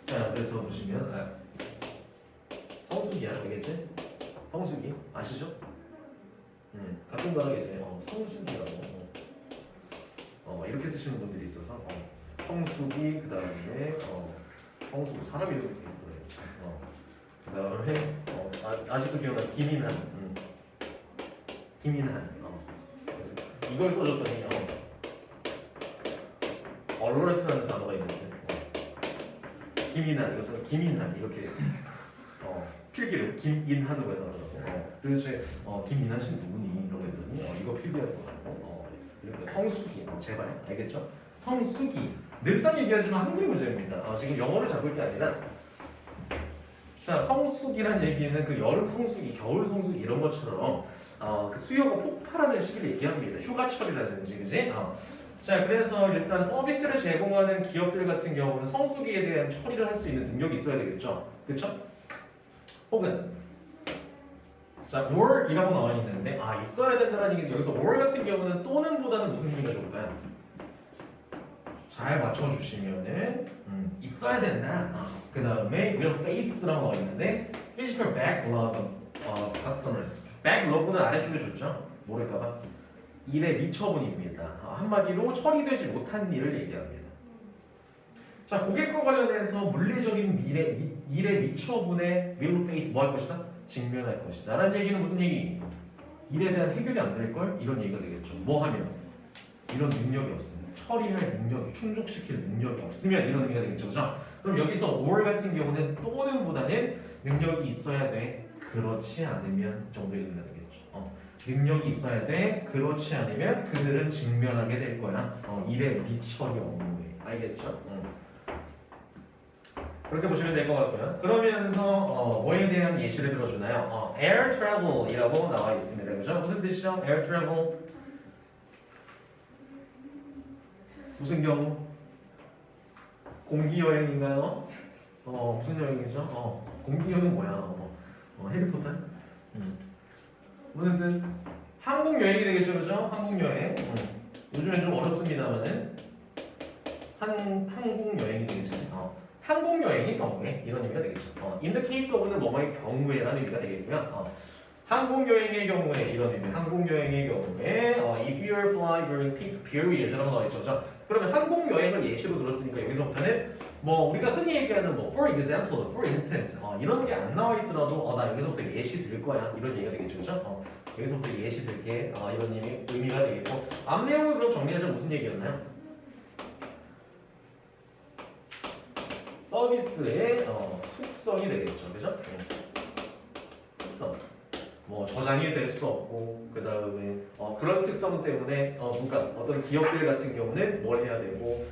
자, 그래서 보시면 성수기야. 알겠지? 성수기 아시죠? 가끔가다 이제 성수기라고 이렇게 쓰시는 분들이 있어서 성수기 그다음에 성수기 사람 이름이 되게 그래요. 그다음에 아직도 기억나 김인한 그래서 이걸 써줬더니 얼로레트라는 단어가 있는데 김인한 이것은 김인한 이렇게 필기를 김인한으로 해놔더라고. 도대체 김인한 씨는 누구니? 이러고 했더니 이거 필기할 거 같고 이렇게 성수기 제발 알겠죠? 성수기 늘상 얘기하지만 한글 문제입니다. 지금 영어를 잡을 게 아니라 자 성수기란 얘기는 그 여름 성수기, 겨울 성수기 이런 것처럼 그 수요가 폭발하는 시기를 얘기합니다. 휴가철이라든지 그지? 자 그래서 일단 서비스를 제공하는 기업들 같은 경우는 성수기에 대한 처리를 할 수 있는 능력이 있어야 되겠죠, 그렇죠? 혹은 자 or이라고 나와 있는데 있어야 된다는 얘기. 여기서 or 같은 경우는 또는보다는 무슨 의미가 좋을까요? 잘 맞춰주시면은 있어야 된다. 그 다음에 will face라고 나와 있는데 physical backlog of customers. backlog는 아래쪽에 줬죠. 모를까봐. 일의 미처분입니다. 한마디로 처리되지 못한 일을 얘기합니다. 자, 고객과 관련해서 물리적인 일의 미처분에 will face 뭐 할 것이다? 직면할 것이다. 라는 얘기는 무슨 얘기? 일에 대한 해결이 안 될 걸? 이런 얘기가 되겠죠. 뭐 하면? 이런 능력이 없으면. 처리할 능력이, 충족시킬 능력이 없으면 이런 의미가 되겠죠. 그죠? 그럼 여기서 or 같은 경우는 또는보다는 능력이 있어야 돼. 그렇지 않으면 정도의 의미가 되겠죠. 능력이 있어야 돼. 그렇지 않으면 그들은 직면하게 될 거야. 일의 미처리 업무에. 알겠죠? 그렇게 보시면 될 것 같고요. 그러면서 뭐에 대한 예시를 들어주나요? air travel이라고 나와 있습니다. 그죠? 무슨 뜻이죠? air travel. 무슨 경우? 공기 여행인가요? 무슨 여행이죠? 공기 여행 뭐야? 해리포터? 무슨 뜻? 항공 여행이 되겠죠, 그죠? 항공 여행. 요즘엔 좀 어렵습니다만은 항공 여행이 되겠죠. 항공 여행의 경우에 이런 의미가 되겠죠. In the case of는 뭐뭐의 경우에라는 의미가 되겠고요. 항공 여행의 경우에 이런 의미. 항공 여행의 경우에 if you are flying during peak period라고 나와 있죠, 그죠? 그러면 항공 여행을 예시로 들었으니까 여기서부터는 뭐 우리가 흔히 얘기하는 뭐 for example, for instance 이런 게 안 나와 있더라도 나 여기서부터 예시 들 거야 이런 얘기가 되겠죠, 그죠? 여기서부터 예시 들게 이런 의미가 되겠고 앞 내용을 그럼 정리하자면 무슨 얘기였나요? 서비스의 속성이 되겠죠, 그죠? 특성. 뭐 저장이 될 수 없고 그 다음에 그런 특성 때문에 그러니까 어떤 기업들 같은 경우는 뭘 해야 되고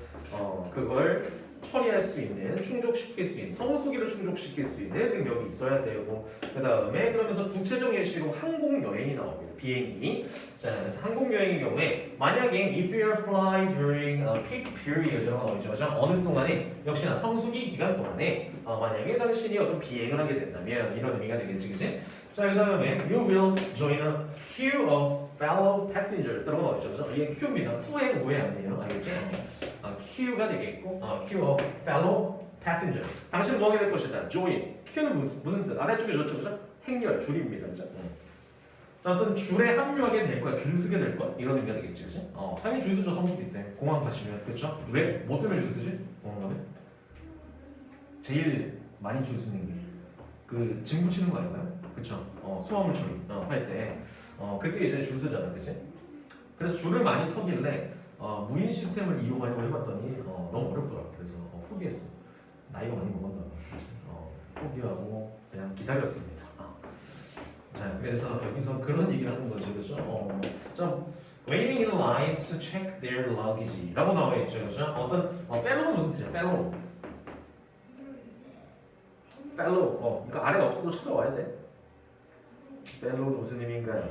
그걸 처리할 수 있는 충족시킬 수 있는 성수기를 충족시킬 수 있는 능력이 있어야 되고 그 다음에 그러면서 구체적 예시로 항공 여행이 나옵니다. 비행기. 자, 그래서 항공 여행의 경우에 만약에 if you are flying during peak period라고 나오죠. 어느 동안에 역시나 성수기 기간 동안에 만약에 당신이 어떤 비행을 하게 된다면 이런 의미가 되겠지, 그지? 자, 그 다음에 you will join a queue of fellow passengers라고 나오죠. 이게 queue입니다. 후회 오해 아니에요, 알겠죠? queue가 되겠고 queue of fellow passengers. 당신은 뭐 하게 될 것이다. join. queue는 무슨 뜻? 아래쪽에 줬죠, 그죠? 행렬, 줄입니다, 그죠? 자, 어떤 줄에 합류하게 될 거야, 줄 서게 될 거야, 이런 의미가 되겠지, 그지? 당연히 줄 서죠, 성수기 때. 공항 가시면, 그렇죠? 왜? 뭐 때문에 줄 서지? 공항 가면? 제일 많이 줄 서는 게 그 짐 붙이는 거 아닌가요? 그쵸? 수화물 처리 할 때 그때 이제 줄 서잖아, 그치? 그래서 줄을 많이 서길래 무인 시스템을 이용하려고 해봤더니 너무 어렵더라. 그래서 포기했어. 나이가 많이 먹었나 봐. 포기하고 그냥 기다렸습니다. 자, 그래서 여기서 그런 얘기를 하는 거죠, 그죠? 좀 waiting in line to check their luggage라고 나와 있죠, 그죠? 어떤 fellow는 무슨 뜻이야? fellow. fellow. 그러니까 아래 없어도 찾아와야 돼. fellow는 무슨 의미인가요?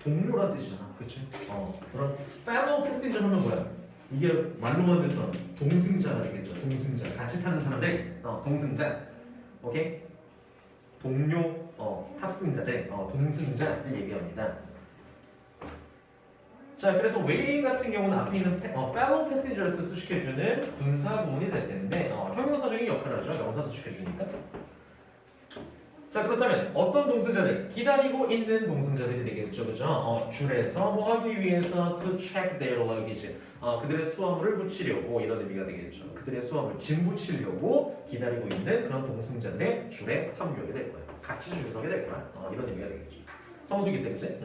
동료란 뜻이잖아, 그치? 그럼 fellow passenger 하면 뭐야? 이게 말로만 듣던 동승자가 되겠죠. 동승자, 같이 타는 사람들, 동승자, 오케이? 동료, 탑승자들, 동승자를 얘기합니다. 자, 그래서 waiting 같은 경우는 앞에 있는 fellow passengers 수식해주는 분사 구문이 될 텐데 형용사적인 역할을 하죠. 명사 수식해주니까. 자, 그렇다면 어떤 동승자들? 기다리고 있는 동승자들이 되겠죠, 그죠? 줄에서 뭐 하기 위해서 to check their luggage. 그들의 수화물을 붙이려고 이런 의미가 되겠죠. 그들의 수화물 짐 붙이려고 기다리고 있는 그런 동승자들의 줄에 합류하게 될 거예요. 같이 줄 서게 될 거야. 이런 의미가 되겠죠. 성수기 때, 그지?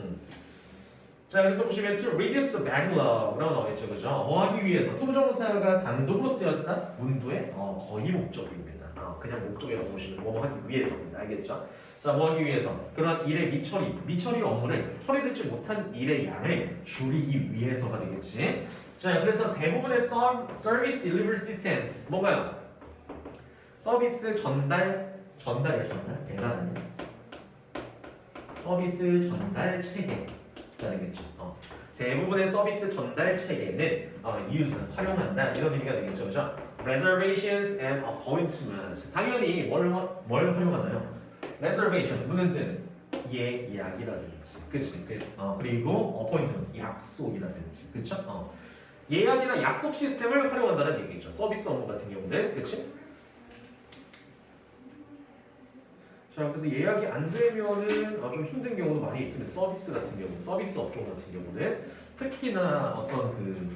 자, 그래서 보시면 to reduce the backlog라고 나와 있죠, 그죠? 뭐 하기 위해서 투부정사가 단독으로 쓰였다 문두의 거의 목적입니다. 그냥 목적이라고 보시면 뭐 하기 위해서입니다. 알겠죠? 자, 뭐 하기 위해서 그런 일의 미처리 업무를 처리되지 못한 일의 양을 줄이기 위해서가 되겠지. 자, 그래서 대부분의 service delivery systems 뭔가요? 서비스 전달이야, 배달. 서비스 전달 체계가 되겠죠. 대부분의 서비스 전달 체계는 use 활용한다 이런 의미가 되겠죠, 그죠? Reservations and appointments. 당연히 뭘 활용하나요? Reservations 무슨 뜻? 예약이라든지, 그치? 그리고 appointment 약속이라든지, 그쵸? 예약이나 약속 시스템을 활용한다는 얘기죠. 서비스 업무 같은 경우는, 그치? 자, 그래서 예약이 안 되면은 좀 힘든 경우도 많이 있습니다. 서비스 같은 경우, 서비스 업종 같은 경우는 특히나 어떤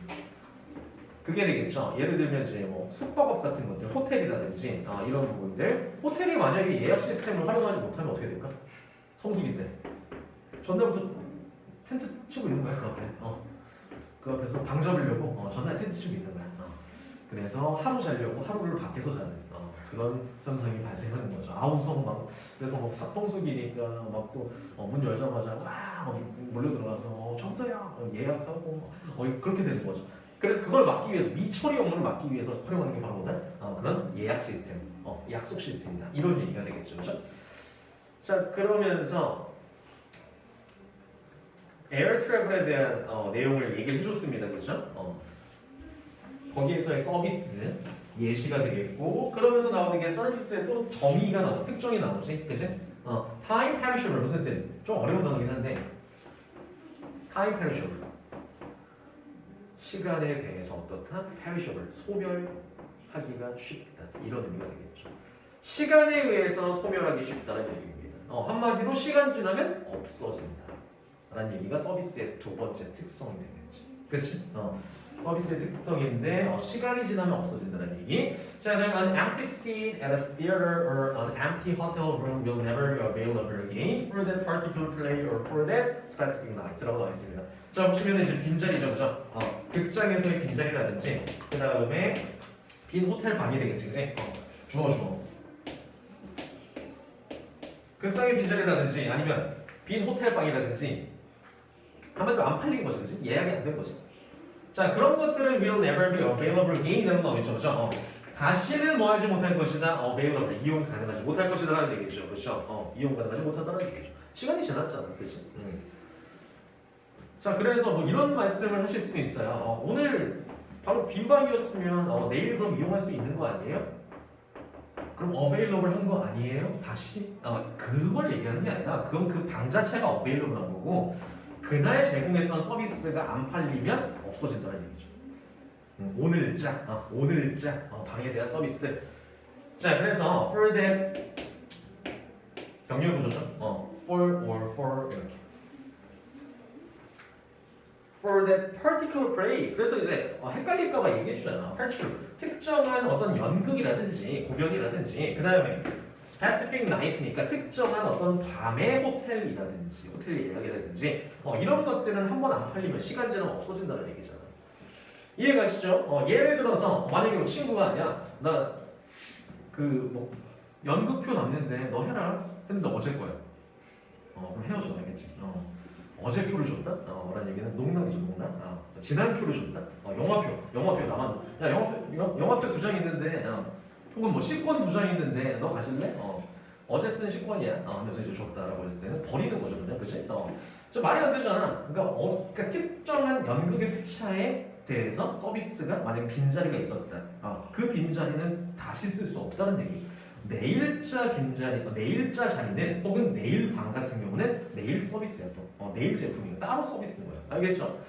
그게 되겠죠. 예를 들면 이제 뭐 숙박업 같은 것들, 호텔이라든지 이런 부분들, 호텔이 만약에 예약 시스템을 활용하지 못하면 어떻게 될까? 성수기인데 전날부터 텐트 치고 있는 거야 그 앞에. 그 앞에서 방 잡으려고 전날 텐트 치고 있는 거야. 그래서 하루 자려고 하루를 밖에서 자는 그런 현상이 발생하는 거죠. 아우성 막 그래서 막 성수기니까 막 또 문 열자마자 막 몰려 들어가서 정서야 예약하고 그렇게 되는 거죠. 그래서 그걸 막기 위해서 미처리 업무를 막기 위해서 활용하는 게 바로 뭐다? 그런 예약 시스템, 약속 시스템이다. 이런 얘기가 되겠죠, 그렇죠? 자 그러면서 에어 트래블에 대한 내용을 얘기를 해줬습니다, 그렇죠? 거기에서의 서비스 예시가 되겠고 그러면서 나오는 게 서비스에 또 정의가 나오고 특정이 나오지, 그치? time perishable 무슨 뜻? 좀 어려운 단어긴 한데 time perishable 시간에 대해서 어떻다? perishable 소멸하기가 쉽다 이런 의미가 되겠죠. 시간에 의해서 소멸하기 쉽다는 얘기입니다. 한마디로 시간 지나면 없어진다 라는 얘기가 서비스의 두 번째 특성이 되겠지, 그치? 서비스의 특성인데 시간이 지나면 없어진다는 얘기. 자, 그다음 an empty seat at a theater or an empty hotel room will never be available again for that particular play or for that specific night라고 나와 있습니다. 자, 보시면 이제 빈자리죠, 그죠? 극장에서의 빈자리라든지 그 다음에 빈 호텔 방이 되겠지, 그지? 주어. 극장의 빈자리라든지 아니면 빈 호텔 방이라든지 한마디로 안 팔린 거지, 그지? 예약이 안 된 거지. 자 그런 것들은 will never be available again이라는 나오겠죠, 그렇죠? 다시는 뭐 하지 못할 것이다, available 이용 가능하지 못할 것이다라는 얘기죠, 그렇죠? 이용 가능하지 못하다라는 얘기죠. 시간이 지났잖아, 그렇지? 자 그래서 뭐 이런 말씀을 하실 수도 있어요. 오늘 바로 빈 방이었으면 내일 그럼 이용할 수 있는 거 아니에요? 그럼 available 한 거 아니에요? 다시? 그걸 얘기하는 게 아니라 그건 그 방 자체가 available 한 거고 그날 제공했던 서비스가 안 팔리면 없어진다는 얘기죠. 오늘자 방에 대한 서비스. 자 그래서 for that 병렬 구조죠. for or for 이렇게. for that particular play. 그래서 이제 헷갈릴까봐 얘기해 주잖아. particular 특정한 어떤 연극이라든지 공연이라든지 그 다음에 specific night니까 특정한 어떤 밤의 호텔이라든지 호텔 예약이라든지 이런 것들은 한 번 안 팔리면 시간 지나면 없어진다는 얘기잖아. 이해가시죠? 예를 들어서 만약에 뭐 친구가 아니야 나 뭐 연극표 남는데 너 해라 했는데 어제 거야. 그럼 헤어져 알겠지? 어제 표를 줬다? 라는 얘기는 농락이죠, 농락. 지난 표를 줬다? 영화표 나만. 야 영화표 2장 있는데 혹은 뭐 식권 2장 있는데 너 가실래? 어제 쓴 식권이야. 하면서 이제 줬다라고 했을 때는 버리는 거죠, 그냥, 그치? 저 말이 안 되잖아. 그러니까 특정한 연극의 회차에 대해서 서비스가 만약 빈자리가 있었다. 그 빈자리는 다시 쓸 수 없다는 얘기. 내일자 빈자리, 내일자 자리는 혹은 내일 방 같은 경우는 내일 서비스야 또. 내일 제품이고 따로 서비스인 거야. 알겠죠?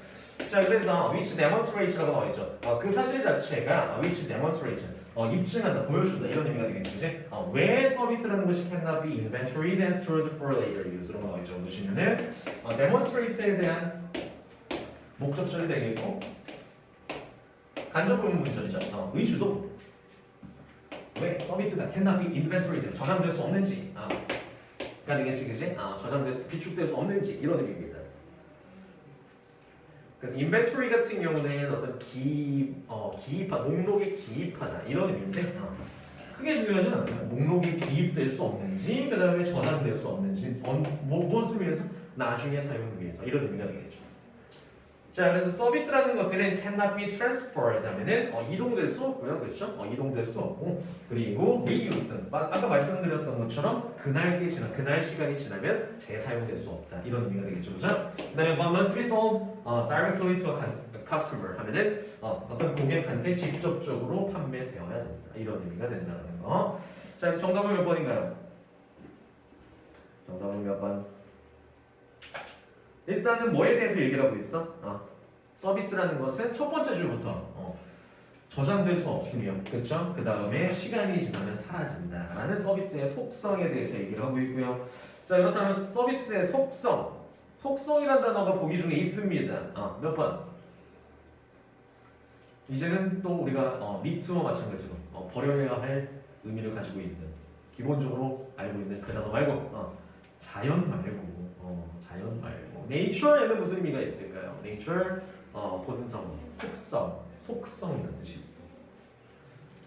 자 그래서 which demonstrate라고 나와 있죠. 그 사실 자체가 which demonstrate 입증한다, 보여준다 이런 의미가 되겠지, 그치? 왜 서비스라는 것이 cannot be inventoried and stored for later use라고 나와 있죠. 보시면은 demonstrate에 대한 목적절이 되겠고 간접 의문문절이죠. 의주도 왜 서비스가 cannot be inventoried 저장될 수 없는지 가 되겠지, 그치? 비축될 수 없는지 이런 의미입니다. 그래서 인벤토리 같은 경우는 어떤 목록에 기입하다 이런 의미인데 크게 중요하진 않아요. 목록에 기입될 수 없는지 그 다음에 저장될 수 없는지 무엇을 위해서? 나중에 사용을 위해서 이런 의미가 되겠죠. 자 그래서 서비스라는 것들은 cannot be transferred 하면은 이동될 수 없고요, 그렇죠? 이동될 수 없고 그리고 reused 아까 말씀드렸던 것처럼 그날 시간이 지나면 재사용될 수 없다 이런 의미가 되겠죠, 그렇죠? 그다음에 but must be sold directly to a customer 하면은 어떤 고객한테 직접적으로 판매되어야 된다 이런 의미가 된다는 거. 자 정답은 몇 번인가요? 정답은 몇 번? 일단은 뭐에 대해서 얘기를 하고 있어? 서비스라는 것은 첫 번째 줄부터 저장될 수 없으며, 그렇죠? 그 다음에 시간이 지나면 사라진다라는 서비스의 속성에 대해서 얘기를 하고 있고요. 자, 그렇다면 서비스의 속성이라는 단어가 보기 중에 있습니다. 몇 번? 이제는 또 우리가 니트와 마찬가지로 버려야 할 의미를 가지고 있는, 기본적으로 알고 있는 그 단어 말고 자연 말고 nature에는 무슨 의미가 있을까요? nature 본성, 특성, 속성이라는 뜻이 있어.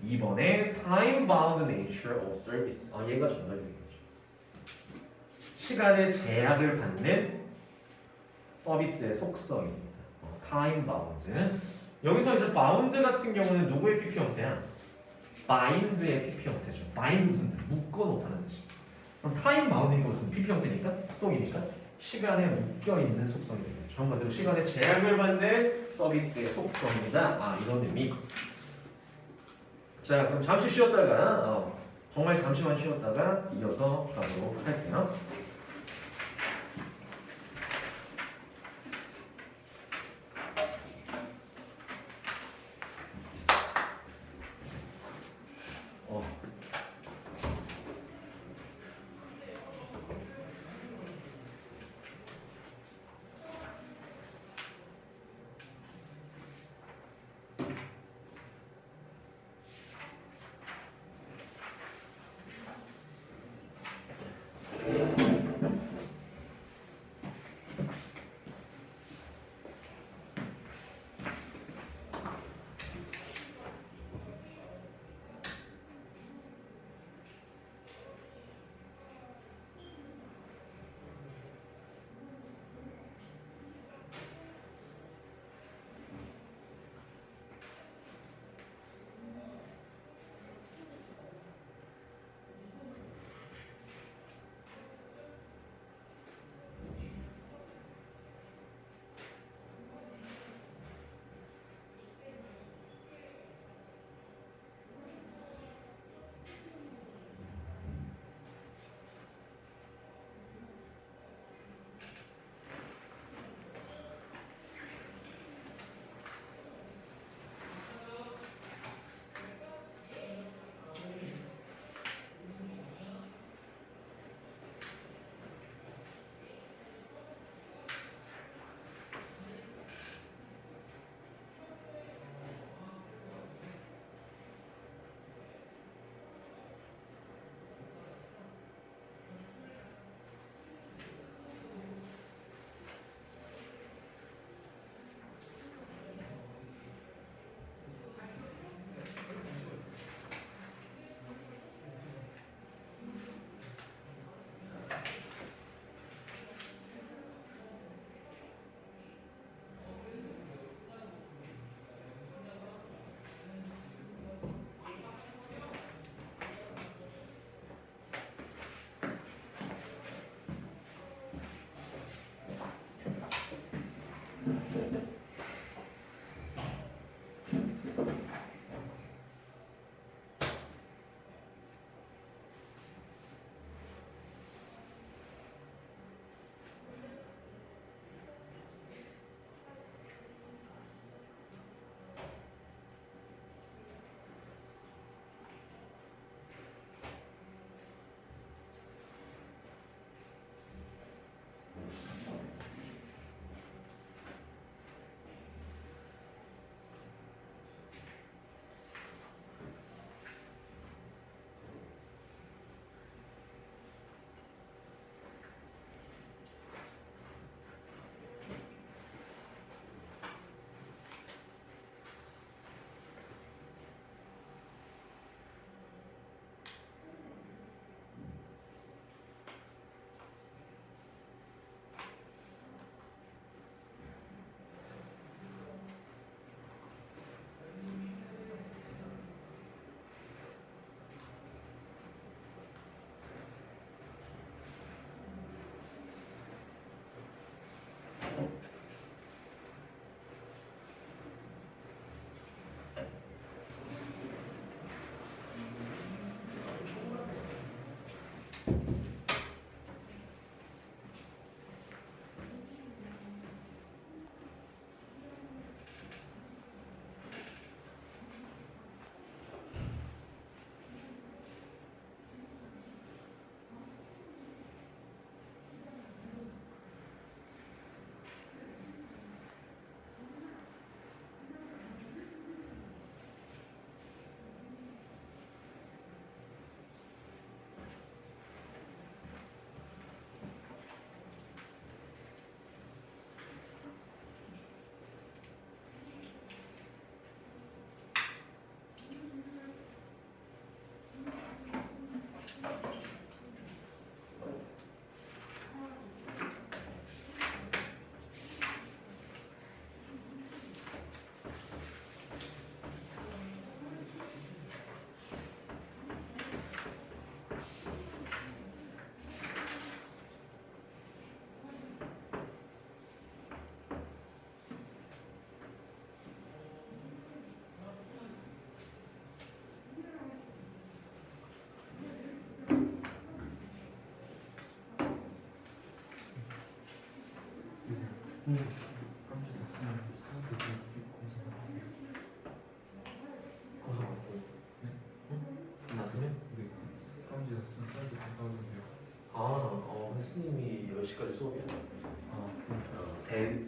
2번에 time bound nature of service. 얘가 정답이 되겠죠. 시간의 제약을 받는 서비스의 속성입니다. time bound. 여기서 이제 bound 같은 경우는 누구의 PP 형태야? bind의 PP 형태죠. bind 무슨 뜻? 묶어 놓다는 뜻입니다. 그럼 time bound인 것은 PP 형태니까, 수동이니까 시간에 묶여 있는 속성이 되겠죠. 한마디로 시간의 제약을 받는 서비스의 속성이다. 이런 의미. 자, 그럼 잠시 쉬었다가 정말 잠시만 쉬었다가 이어서 가도록 할게요. 깜짝 놀랐어요. 사드 공사 났으면? 네, 깜짝 놀랐어요. 사드 공사하는데요. 근데 스님이 10시까지 수업이야?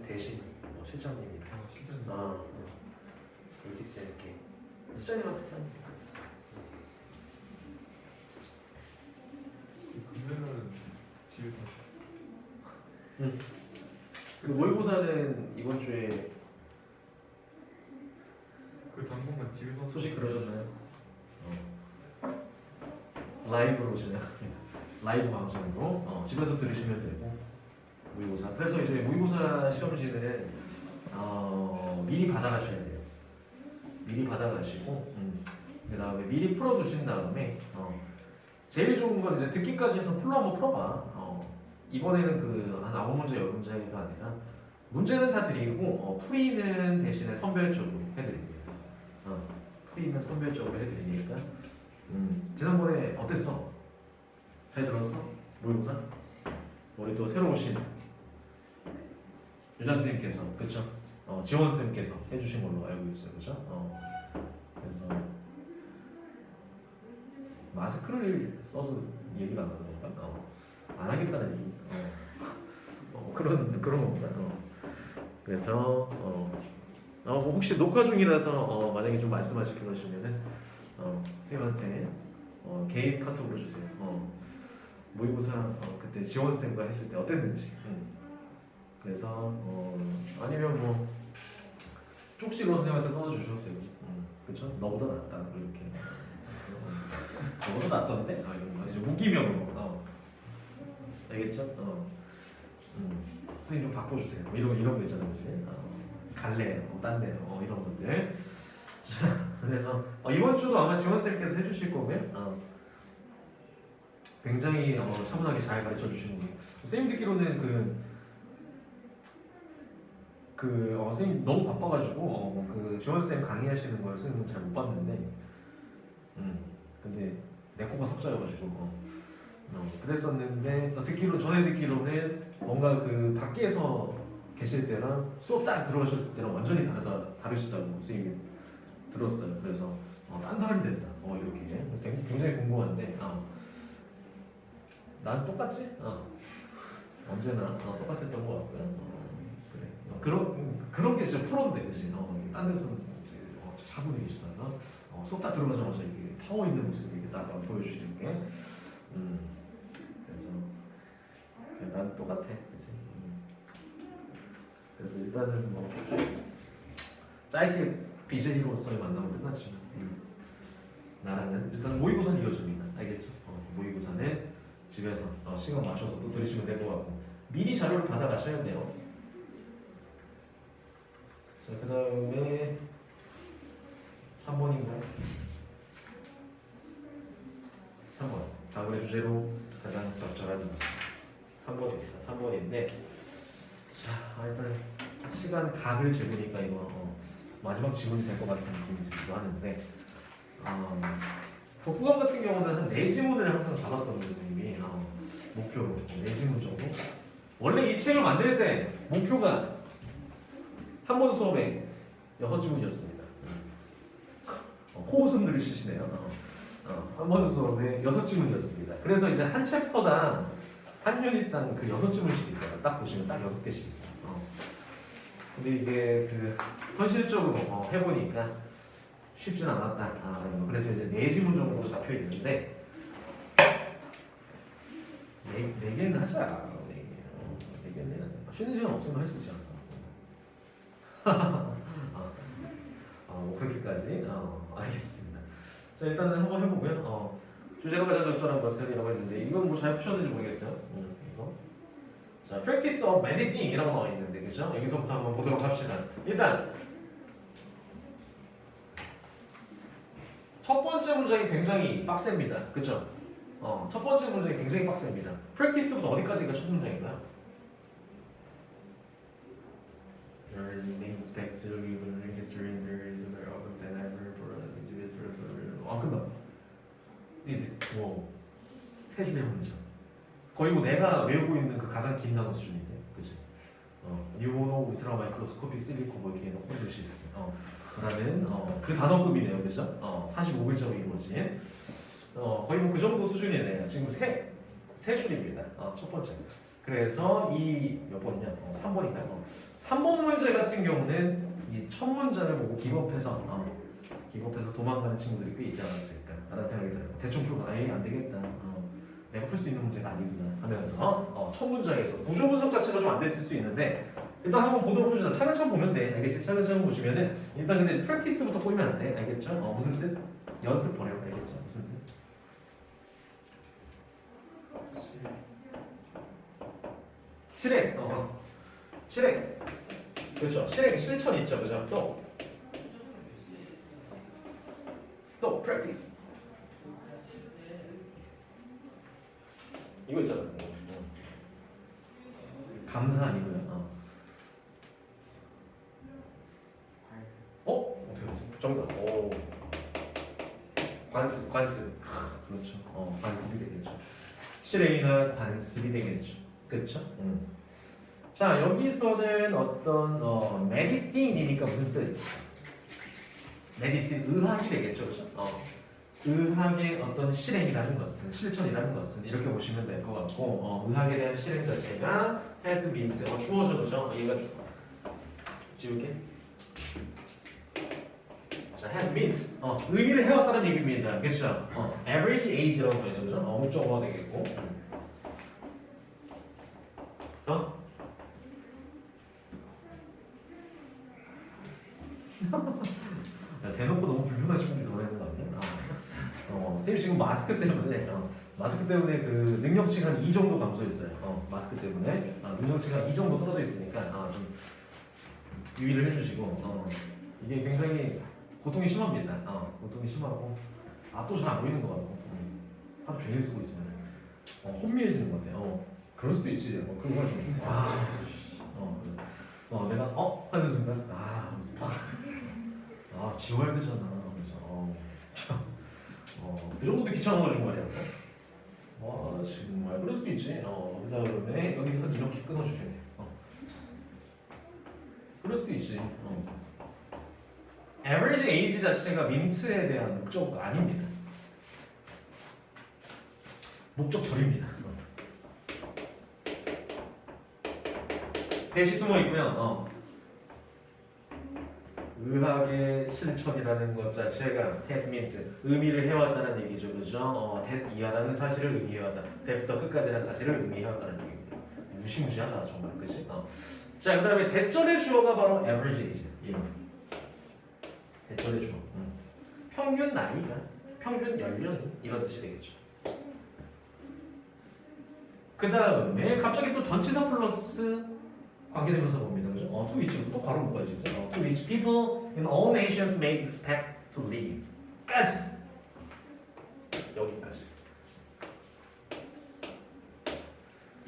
대신 실장님이. 실장님. 불티스 이렇게 실장님한테 산. 금요일날은 집에서 그 모의고사는 이번 주에 그 당분간 집에서 소식 들으셨나요? 라이브로 진행합니다. 라이브 방송으로 집에서 들으시면 되고 모의고사. 그래서 이제 모의고사 시험지는 미리 받아가셔야 돼요. 미리 받아가시고 그다음에 미리 풀어두신 다음에 제일 좋은 건 이제 듣기까지 해서 풀로 한번 풀어봐. 이번에는 한 9문제 10문제가 아니라 문제는 다 드리고 풀이는 대신에 선별적으로 해드립니다. 풀이는 선별적으로 해드리니까 지난번에 어땠어? 잘 들었어? 모의고사? 우리 또 새로 오신 유자 선생님께서 그렇죠? 지원 선생님께서 해주신 걸로 알고 있어요, 그렇죠? 그래서 마스크를 써서 얘기를 안 하는 건가? 안 하겠다는 얘기. 그런 겁니다. 그래서 혹시 녹화 중이라서 만약에 좀 말씀하시기 그러시면은 선생님한테 개인 카톡으로 주세요. 모의고사 그때 지원 쌤과 했을 때 어땠는지. 그래서 아니면 뭐 쪽지로 선생님한테 써주셔도 되고, 그렇죠? 너보다 낫다 이렇게. 저보다 낫던데? 이런 거 이제 무기명으로. 알겠죠? 선생님 좀 바꿔주세요. 뭐 이런 거 있잖아요, 그렇지? 갈래, 딴데, 이런 것들. 자, 그래서 이번 주도 아마 지원 쌤께서 해주실 거고요. 굉장히 차분하게 잘 가르쳐 주시는 거예요. 선생님 듣기로는 선생님 너무 바빠가지고 그 지원 쌤 강의하시는 걸 선생님 잘 못 봤는데, 근데 내 코가 석자여가지고 그랬었는데 전에 듣기로는 뭔가 그 밖에서 계실 때랑 수업 딱 들어가셨을 때랑 완전히 다르시다고 선생님이 들었어요. 그래서 딴 사람이 됐다. 이렇게 굉장히 궁금한데 난 똑같지? 언제나 똑같았던 것 같고요. 그래. 그런 게 진짜 프로인데, 그치? 딴 데서는 이제 차분히 계시다가 수업 딱 들어가자마자 이게 파워 있는 모습 이렇게 딱 보여주시는 게. 그래서 난 똑같아, 그치? 그래서 일단은 뭐 짧게 BJ로서의 만남은 끝났지만 나랑은 일단 모의고사는 이어집니다. 알겠죠? 모의고사는 집에서 시간 맞춰서 또 들으시면 될 것 같고 미리 자료를 받아가셔야 돼요. 자, 그 다음에 3번인가요? 3번. 다음의 주제로 가장 적절한 것은 3번입니다. 3번인데 자, 일단 시간 각을 재보니까 이거 마지막 지문이 될 것 같은 느낌이 들기도 하는데 독후감 같은 경우는 한 4지문을 항상 잡았었는데 선생님이 목표로 4지문 정도? 원래 이 책을 만들 때 목표가 한 번 수업에 6지문이었습니다. 코웃음 들으시네요. 한 번 수업에 6지문이었습니다. 그래서 이제 한 챕터당 한 유닛당 그 6지문씩 있어요. 딱 보시면 딱 6개씩 있어요. 근데 이게 현실적으로 해보니까 쉽진 않았다. 그래서 이제 4지문 정도로 잡혀 있는데 4개는 하자. 4개는 쉬는 시간 없으면 할 수 있지 않나. 뭐 그렇게까지. 알겠습니다. 자, 일단은 한번 해보고요. 주제가 가장 적절한 것을이라고 했는데 이건 뭐 잘 푸셨는지 모르겠어요. 이거. 자, practice of medicine이라고 나와 있는데, 그죠? 여기서부터 한번 보도록 합시다. 일단 첫 번째 문장이 굉장히 빡셉니다. 그죠? 첫 번째 문장이 굉장히 빡셉니다. practice부터 어디까지가 첫 문장인가요? Names back to the history and there is more of than ever for 끝나. This 세 줄의 문장. 거의 뭐 내가 외우고 있는 그 가장 긴 단어 수준인데, 그치? New 울트라 마이크로스코픽 실리코 볼케이노 호르시스 라는 그 단어급이네요, 그죠? 45글자로 이루어진 거의 뭐 그 정도 수준이네요. 지금 세 줄입니다. 첫 번째. 그래서 이 몇 번이냐? 3번인가요? 3번 문제 같은 경우는 이 첫 문제를 보고 기겁해서 도망가는 친구들이 꽤 있지 않았을까 라는 생각이 들어요. 대충 풀고 아예 안 되겠다. 내가 풀 수 있는 문제가 아니구나 하면서 첫 문장에서 구조 분석 자체가 좀 안 됐을 수 있는데 일단 한번 보도록 해주자. 차근차근 보면 돼. 알겠지? 차근차근 보시면은 일단 근데 프랙티스부터 보이면 안 돼. 알겠죠? 무슨 뜻? 연습 보내요. 알겠죠? 무슨 뜻? 실행. 실행. 그렇죠. 실행 실천 있죠. 그죠? 또 practice. 이거 있잖아. 감사 아니고요. 어떻게 하지? 정답. 오. 관습. 그렇죠. 관습이 되겠죠. 실행이나 관습이 되겠죠. 그렇죠? 자, 여기서는 어떤 메디신이니까 무슨 뜻? 메디신 의학이 되겠죠, 그렇죠? 의학의 어떤 실행이라는 것은 실천이라는 것은 이렇게 보시면 될 것 같고 의학에 대한 실행 자체가 has been 주어져 그죠? 얘가 지울게. 자, has been 의미를 해왔다는 얘기입니다, 그렇죠? average age라고 하죠, 그죠? 목적어가 되겠고. 야, 대놓고 너무 불편한 친구들이 들어오는 거 아니야? 선생님 지금 마스크 때문에 그 능력치가 한 2 정도 감소했어요. 마스크 때문에 능력치가 2 정도 떨어져 있으니까 좀 유의를 해주시고 이게 굉장히 고통이 심합니다. 고통이 심하고 앞도 잘 안 보이는 것 같고 하루 종일 쓰고 있으면 혼미해지는 것 같아요. 그럴 수도 있지. 그거 좀 내가 하는 순간 지워야 되잖아. 그래서 그 정도도 귀찮은 거지 말이야. 정말 그럴 수도 있지. 그다음에 여기서 이렇게 끊어주셔야 돼. 그럴 수도 있지. average age 자체가 민트에 대한 목적어가 아닙니다. 목적절입니다. 대시 숨어 있고요. 의학의 실천이라는 것 자체가 has meant 의미를 해왔다는 얘기죠, 그죠? 이하다는 사실을 의미해왔다. 대부터 끝까지라는 사실을 의미해왔다는 얘기입니다. 무시무시하다 정말, 그렇지? 자, 그다음에 대절의 주어가 바로 average age. 대절의 주어. 평균 나이가, 평균 연령이 이런 뜻이 되겠죠. 그 다음에 갑자기 또 전치사 플러스 관계대명사 봅니다, 그죠? to which 또 바로 묶어야지, 그죠? to which people in all nations may expect to live. 까지 여기까지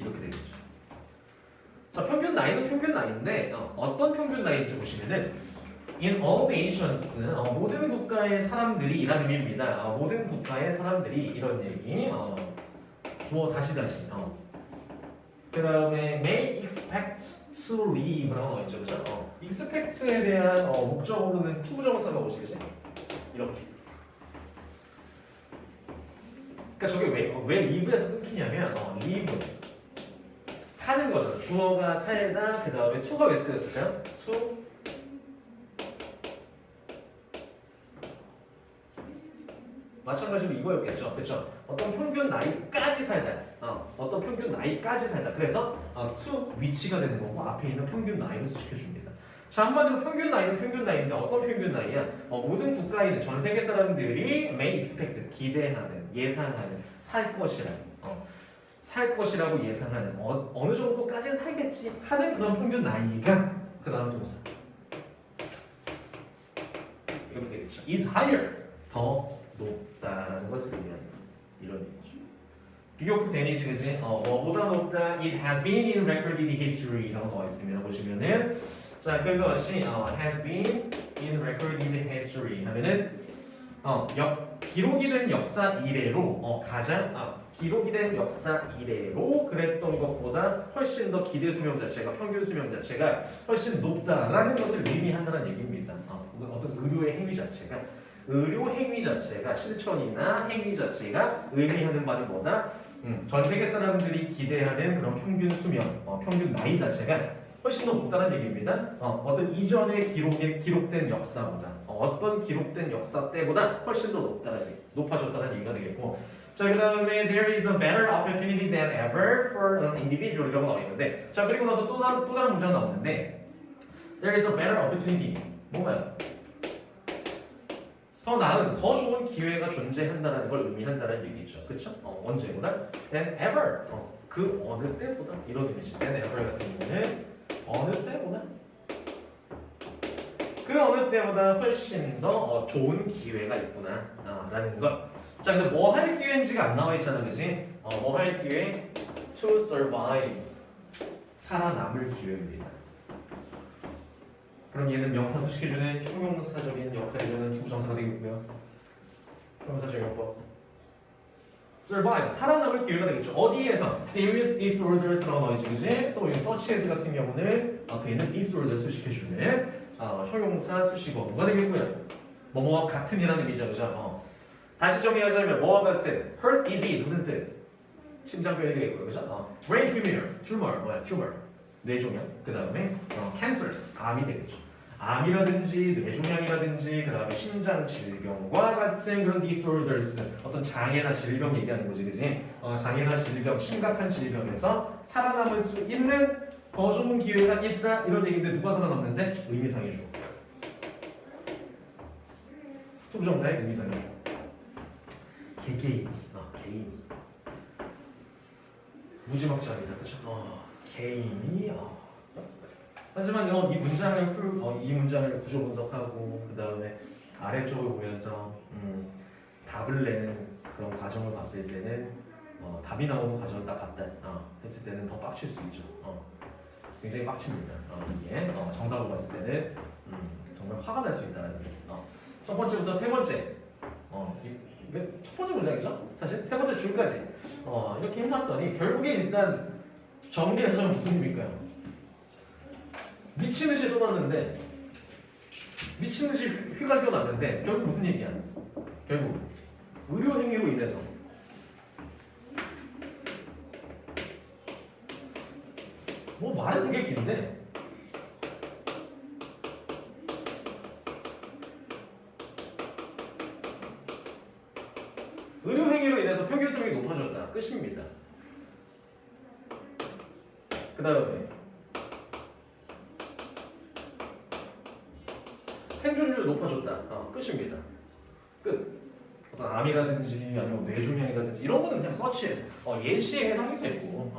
이렇게 되겠죠. 자, 평균 나이는 평균 나이인데 어떤 평균 나이인지 보시면은 in all nations 모든 국가의 사람들이 이라는 의미입니다. 모든 국가의 사람들이 이런 얘기. 주어 다시 그 다음에 may expect to live라고 나와 있죠, 그죠? expect에 대한 목적어로는 투부정사가 오시겠지? 이렇게. 그러니까 저게 왜 live에서 끊기냐면 live 사는 거죠. 주어가 살다, 그 다음에 to가 왜 쓰였을까요? to 마찬가지로 이거였겠죠, 그렇죠? 어떤 평균 나이까지 살다. 어떤 평균 나이까지 살다. 그래서 to 위치가 되는 거고 앞에 있는 평균 나이를 수식해줍니다. 자, 한마디로 평균 나이는 평균 나이인데 어떤 평균 나이야? 모든 국가에 있는 전 세계 사람들이 may expect 기대하는, 예상하는, 살 것이라고 예상하는 어느 정도까지는 살겠지 하는 그런 평균 나이가 그 다음 동사 이렇게 되겠죠. is higher 더 높다라는 것을 의미하는 이런 얘기죠. 비교급 대니지, 그지? 뭐보다 높다. It has been in recorded history라고 나와 있습니다. 보시면은 자, 그것이 has been in recorded history 하면은 기록이 된 역사 이래로 가장 기록이 된 역사 이래로 그랬던 것보다 훨씬 더 기대 수명 자체가 평균 수명 자체가 훨씬 높다라는 것을 의미한다는 얘기입니다. 어떤 의료의 행위 자체가 실천이나 행위 자체가 의미하는 바는 뭐다? 전 세계 사람들이 기대하는 그런 평균 수명, 평균 나이 자체가 훨씬 더 높다는 얘기입니다. 어떤 이전에 기록된 역사보다 어떤 기록된 역사 때보다 훨씬 더 높아졌다는 얘기가 되겠고, 자, 그 다음에 there is a better opportunity than ever for an individual 이라고 나와 있는데, 자, 그리고 나서 또 다른 문제가 나오는데 there is a better opportunity 뭔가요? 더 나은, 더 좋은 기회가 존재한다는 걸 의미한다는 얘기죠. 그렇죠? 언제보다 than ever. 그 어느 때보다 이런 의미죠. than ever 같은 경우는 어느 때보다 그 어느 때보다 훨씬 더 좋은 기회가 있구나 라는 것. 자, 근데 뭐 할 기회인지가 안 나와 있잖아, 그지? 뭐 할 기회? To survive. 살아남을 기회입니다. 그럼 얘는 명사 수식해주는 형용사적인 역할을 해주는 투부정사가 되겠고요. 형용사적 용법. survive. 살아남을 기회가 되겠죠. 어디에서? serious disorders라고 나와 있죠, 그지? 또 이 such as 같은 경우는 앞에 있는 disorder 수식해주는 형용사 수식어가 되겠고요. 뭐뭐와 같은이라는 의미죠, 그죠? 다시 정리하자면 뭐와 같은 heart disease 무슨 뜻? 심장병이 되겠고요, 그죠? brain tumor 뭐야? tumor 뇌종양. 그 다음에 cancers 암이 되겠죠. 암이라든지 뇌종양이라든지 그 다음에 심장 질병과 같은 그런 disorders 어떤 장애나 질병 얘기하는 거지, 그지? 장애나 질병, 심각한 질병에서 살아남을 수 있는 더 좋은 기회가 있다 이런 얘기인데 누가 살아남는데? 의미상해줘. 투부정사의 의미상해줘. 개개인이, 개인이 무지막지합니다, 그렇죠? 개인이. 하지만 이 문장을 구조 분석하고 그 다음에 아래쪽을 보면서 답을 내는 그런 과정을 봤을 때는 답이 나오는 과정을 딱 봤다 했을 때는 더 빡칠 수 있죠. 굉장히 빡칩니다. 이게 정답을 봤을 때는 정말 화가 날 수 있다는 얘기. 첫 번째부터 세 번째. 첫 번째 문장이죠? 사실 세 번째 줄까지 이렇게 해놨더니 결국에 일단 정리해서는 무슨 의미일까요? 미친 듯이 쏟았는데 미친 듯이 휘갈겨 놨는데 결국 무슨 얘기야? 결국 의료 행위로 인해서 뭐 말은 되게 긴데 의료 행위로 인해서 평균 수명이 높아졌다. 끝입니다. 그 다음에 생존율이 높아졌다. 끝입니다. 끝. 어떤 암이라든지 아니면 뇌종양이라든지 이런 거는 그냥 서치해서 예시에 해당이 되고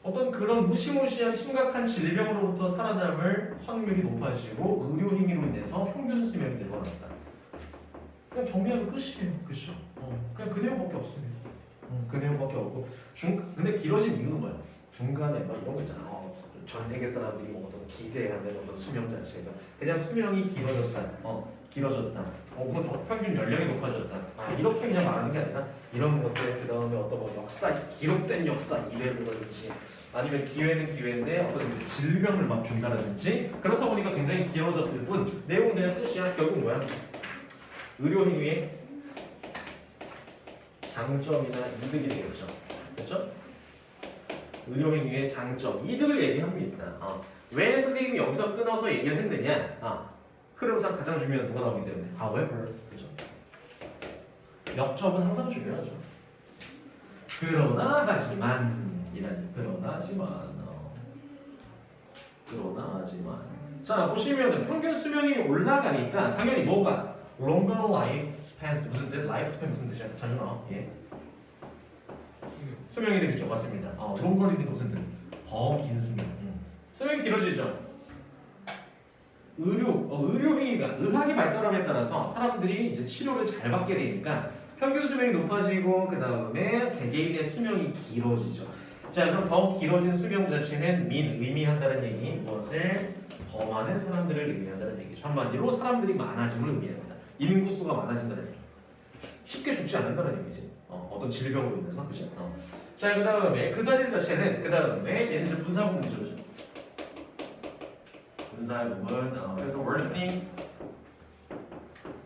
어떤 그런 무시무시한 심각한 질병으로부터 살아남을 확률이 높아지고 의료 행위로 인해서 평균 수명이 늘어났다. 그냥 정리하면 끝이에요. 그렇죠? 그냥 그 내용밖에 없습니다. 그 내용밖에 없고 근데 길어진 이유는 뭐야? 중간에 막 이런 거 있잖아. 전 세계 사람들이 뭐 어떤 기대하는 어떤 수명 자체가 그냥 수명이 길어졌다. 평균 연령이 높아졌다. 이렇게 그냥 말하는 게 아니라 이런 것들 그 다음에 어떤 뭐 기록된 역사 이래라든지 아니면 기회는 기회인데 어떤 질병을 막 준다든지 그렇다 보니까 굉장히 길어졌을 뿐 내용은 그냥 끝이야. 결국 뭐야? 의료 행위의 장점이나 이득이 되겠죠. 그렇죠? 의료 행위의 장점, 이득을 얘기합니다. 왜 선생님이 여기서 끊어서 얘기를 했느냐? 흐름상 가장 중요한 누가 나오기 때문에. However, 그렇죠? 역점은 항상 중요하죠. 그러나 하지만. 자 보시면은 평균 수명이 올라가니까 당연히 뭐가 longer life spans 무슨 뜻? life span 무슨 뜻이야? 자주 나와. 예. 수명이 되겠죠. 맞습니다. 롱걸리는 무슨 뜻? 더 긴 수명. 수명이 길어지죠. 의료 행위가 의학이 발달함에 따라서 사람들이 이제 치료를 잘 받게 되니까 평균 수명이 높아지고 그 다음에 개개인의 수명이 길어지죠. 자 그럼 더 길어진 수명 자체는 의미한다는 얘기 무엇을? 더 많은 사람들을 의미한다는 얘기죠. 한마디로 사람들이 많아짐을 의미합니다. 인구수가 많아진다는 얘기. 쉽게 죽지 않는다는 얘기지. 어떤 질병으로 인해서 그죠? 자 그다음에 그 사실 자체는 그다음에 얘는 이제 분사구문이죠. 그죠? 분사구문 그래서 worsening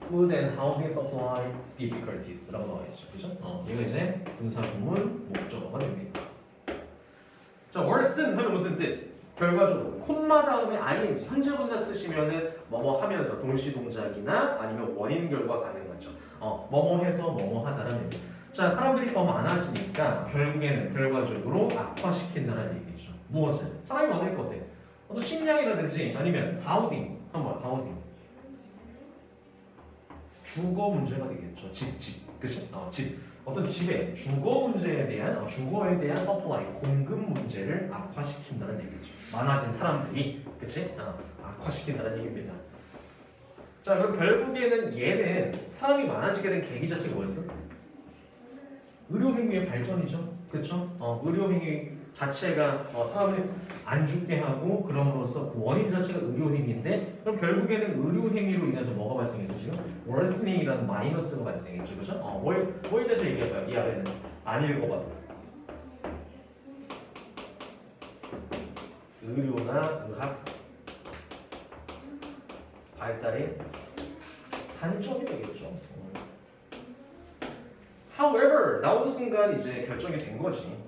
food and housing supply difficulties라고 나와 있죠. 그죠? 얘가 이제 분사구문 목적어가 됩니다. 자 worsen 하면 무슨 뜻? 결과적으로 콤마 다음에 ing 현재 분사 쓰시면은 뭐뭐 하면서 동시 동작이나 아니면 원인 결과 가능하죠. 뭐뭐 해서 뭐뭐 하다라는 얘기. 자 사람들이 더 많아지니까 결국에는 결과적으로 악화시킨다는 얘기죠. 무엇을? 사람이 많으니까 어때? 어떤 식량이라든지 아니면 하우싱 한번 하우싱 주거 문제가 되겠죠. 집 그치? 집 어떤 집의 주거 문제에 대한 주거에 대한 서플라이 공급 문제를 악화시킨다는 얘기죠. 많아진 사람들이 그치? 악화시킨다는 얘기입니다. 자 그럼 결국에는 얘는 사람이 많아지게 된 계기 자체가 뭐였어? 의료행위의 발전이죠. 그쵸? 의료행위 자체가 사람을 안 죽게 하고 그럼으로써 그 원인 자체가 의료행위인데 그럼 결국에는 의료행위로 인해서 뭐가 발생했어 지금? 월스닝이라는 마이너스가 발생했죠. 그죠? 뭐에 대해서 얘기해봐요. 이 아래는 안 읽어봐도 의료나 의학 발달의 단점이 되겠죠. However 나오는 순간 이제 결정이 된 거지.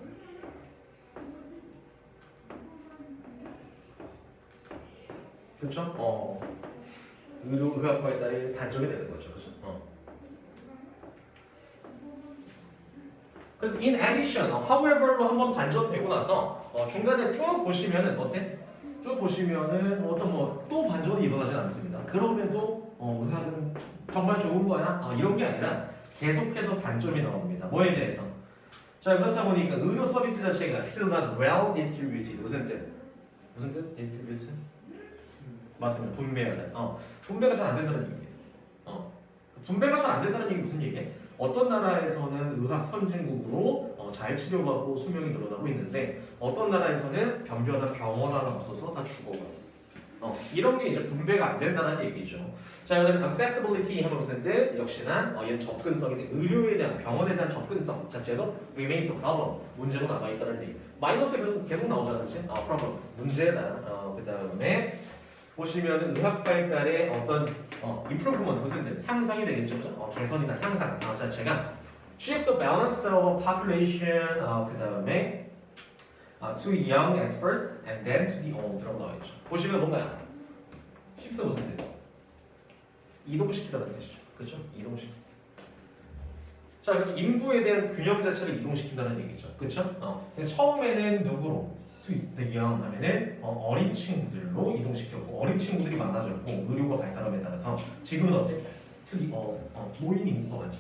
그렇죠? 의료 의학 발달의 단점이 되는 거죠. 그렇죠? 그래서 in addition, however로 한번 반전되고 나서 중간에 쭉 보시면은 어때? 쭉 보시면은 어떤 또 반전이 일어나진 않습니다. 그럼에도 의학은 정말 좋은 거야. 이런 게 아니라 계속해서 단점이 나옵니다. 뭐에 대해서? 자 그렇다 보니까 의료 서비스 자체가 still not well distributed. 무슨 뜻? 무슨 뜻? distributed? 맞습니다. 분배가 분배가 잘 안 된다는 얘기예요. 분배가 잘 안 된다는 얘기 무슨 얘기예요? 어떤 나라에서는 의학 선진국으로 잘 치료받고 수명이 늘어나고 있는데 어떤 나라에서는 변변한 병원 하나 없어서 다 죽어가요. 이런 게 이제 분배가 안 된다는 얘기죠. 자, 그다음에 accessibility 하면 무슨 뜻? 역시나 얘는 접근성인데 의료에 대한 병원에 대한 접근성 자체도 remains a problem 문제로 남아 있다는 얘기. 마이너스 계속 나오잖아요, 그렇지? problem 문제다. 그다음에 보시면은 의학 발달의 어떤 improvement 무슨 뜻? 향상이 되겠죠, 그죠? 개선이나 향상 자체가 shift the balance of population 그다음에 to young at first and then to the old라고 나와 있죠. 보시면 뭔가요? shift 무슨 뜻? 이동시키다는 뜻이죠, 그렇죠? 이동시키. 자, 그래서 인구에 대한 균형 자체를 이동시킨다는 얘기죠, 그렇죠? 처음에는 누구로? to the young 하면은 어린 친구들로 이동시켰고 어린 친구들이 많아졌고 의료가 발달함에 따라서 지금은 어때? to the 노인 인구가 많죠.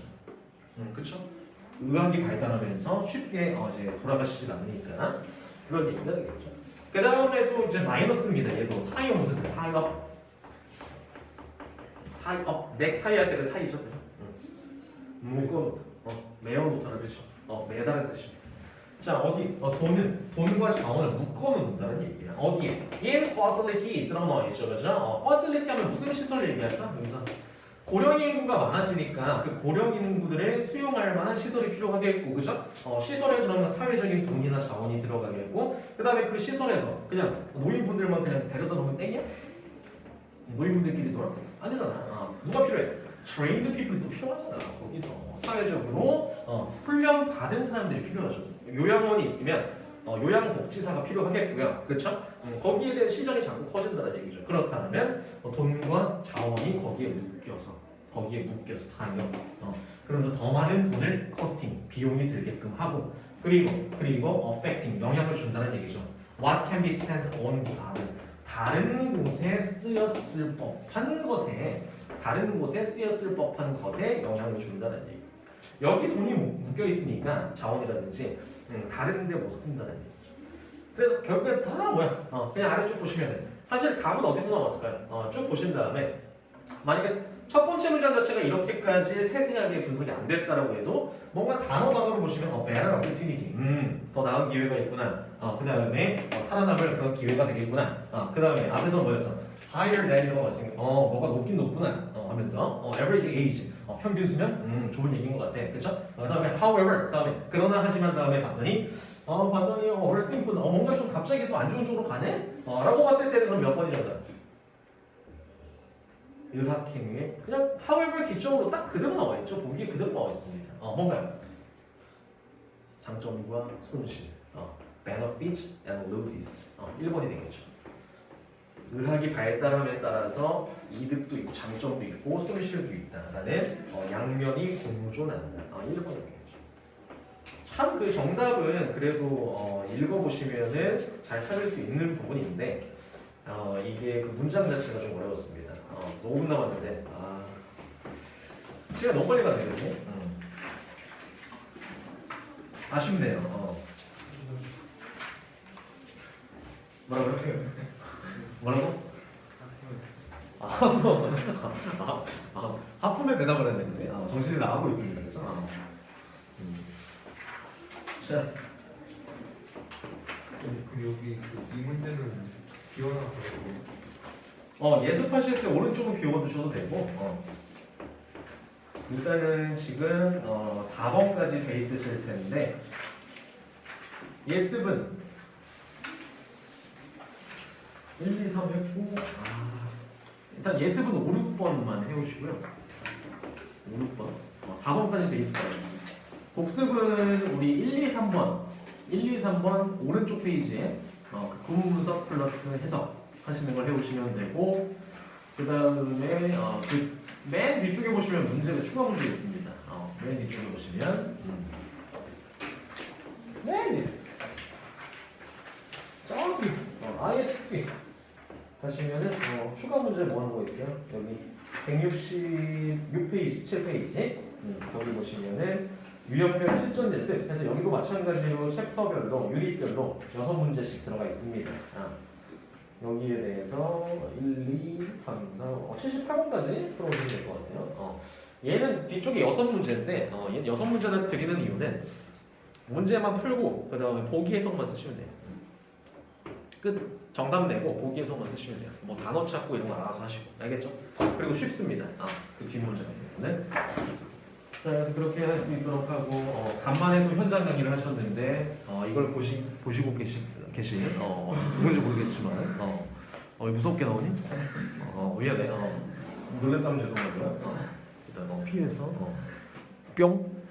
그렇죠? 의학이 발달하면서 쉽게 이제 돌아가시지 않으니까 그런 얘기가 되겠죠. 그 다음에 또 이제 마이너스입니다. 얘도 타이어 무슨 타이어? 넥타이 할 때는 타이죠. 묶어놓다, 매어놓다는 뜻이죠. 매다는 뜻입니다. 자 어디 돈과 자원을 묶어놓는다는 얘기야. 어디에? in facilities라고 나와 있죠, 그죠? facility 하면 무슨 시설 얘기할까? 여기서 고령 인구가 많아지니까 그 고령 인구들의 수용할 만한 시설이 필요하겠고, 그죠? 시설에 그러면 사회적인 돈이나 자원이 들어가겠고, 그 다음에 그 시설에서 그냥 노인분들만 그냥 데려다 놓으면 땡이야? 노인분들끼리 놀아? 안 되잖아. 누가 필요해? trained people이 또 필요하잖아. 거기서 사회적으로 훈련 받은 사람들이 필요하죠. 요양원이 있으면 요양복지사가 필요하겠고요. 그렇죠? 거기에 대한 시장이 자꾸 커진다는 얘기죠. 그렇다면 돈과 자원이 거기에 묶여서 타이어. 그래서 더 많은 돈을 커스팅, 비용이 들게끔 하고 그리고 affecting, 영향을 준다는 얘기죠. What can be spent on the others? 다른 곳에 쓰였을 법한 것에 영향을 준다는 얘기. 여기 돈이 묶여 있으니까 자원이라든지 다른 데 못 쓴다는 얘기죠. 그래서 결국엔 다 뭐야? 그냥 아래쪽 보시면 돼. 사실 답은 어디서 나왔을까요? 쭉 보신 다음에 만약에 첫 번째 문장 자체가 이렇게까지 세세하게 분석이 안 됐다라고 해도 뭔가 단어로 보시면 better opportunity, 더 나은 기회가 있구나. 그 다음에 살아남을 그런 기회가 되겠구나. 그 다음에 앞에서 뭐였어? higher than 이런 거 같으니까 뭐가 높긴 높구나 하면서 average age, 평균 수면? 좋은 얘기인 것 같아. 그쵸? 그다음에 however, 그다음에 그러나 하지만 다음에 봤더니 worse thing food. 뭔가 좀 갑자기 또 안 좋은 쪽으로 가네? 라고 봤을 때는 그럼 몇 번이죠? 의학행위에 그냥 however 기점으로 딱 그대로 나와 있죠. 보기에 그대로 나와 있습니다. 뭔가요? 장점과 손실, benefits and losses. 1번이 되겠죠. 의학이 발달함에 따라서 이득도 있고 장점도 있고 손실도 있다라는 양면이 공존한다. 1번이 되겠죠. 참 그 정답은 그래도 읽어보시면은 잘 찾을 수 있는 부분인데 이게 그 문장 자체가 좀 어려웠습니다. 5분 남았는데 시간 너무 빨리 가네요, 그치? 아쉽네요. 뭐라고요? 뭐라고? 하품에 대답을 했네, 그치? 정신이 나가고 있습니다, 그죠? 자, 그럼 여기 이 문제는 비워놔 가지고 예습하실 때 오른쪽은 비워두셔도 되고, 일단은 지금 4번까지 돼 있으실 텐데, 예습은 1, 2, 3 했고, 일단 예습은 5, 6번만 해오시고요. 5, 6번. 4번까지 돼 있을 거예요. 복습은 우리 1, 2, 3번. 1, 2, 3번 오른쪽 페이지에 그 구문 분석 플러스 해석 하시는 걸 해오시면 되고, 그 다음에 그 맨 뒤쪽에 보시면 문제가 추가 문제 있습니다. 맨 뒤쪽에 보시면 맨 뒤. 저기 아예 뒤 하시면은 추가 문제 뭐 하는 거 있어요? 여기 166페이지, 7페이지 거기 보시면은 유형별 실전 예습 해서 여기도 마찬가지로 챕터별로 유닛별로 6문제씩 들어가 있습니다. 여기에 대해서 1, 2, 3, 4, 78번까지 풀어보시면 될 것 같아요. 얘는 뒤쪽에 6문제인데 얘는 6문제를 드리는 이유는 문제만 풀고 그 다음에 보기 해석만 쓰시면 돼요. 끝. 정답 내고 보기 해석만 쓰시면 돼요. 뭐 단어 찾고 이런 거 알아서 하시고. 알겠죠? 그리고 쉽습니다. 그 뒷문제 같은 경우는. 자, 그래서 그렇게 할 수 있도록 하고 간만에 또 현장 강의를 하셨는데 이걸 보시고 계신 누군지 모르겠지만 무섭게 나오니? 미안해. 놀랬다면 죄송하고요. 일단 피해서 뿅.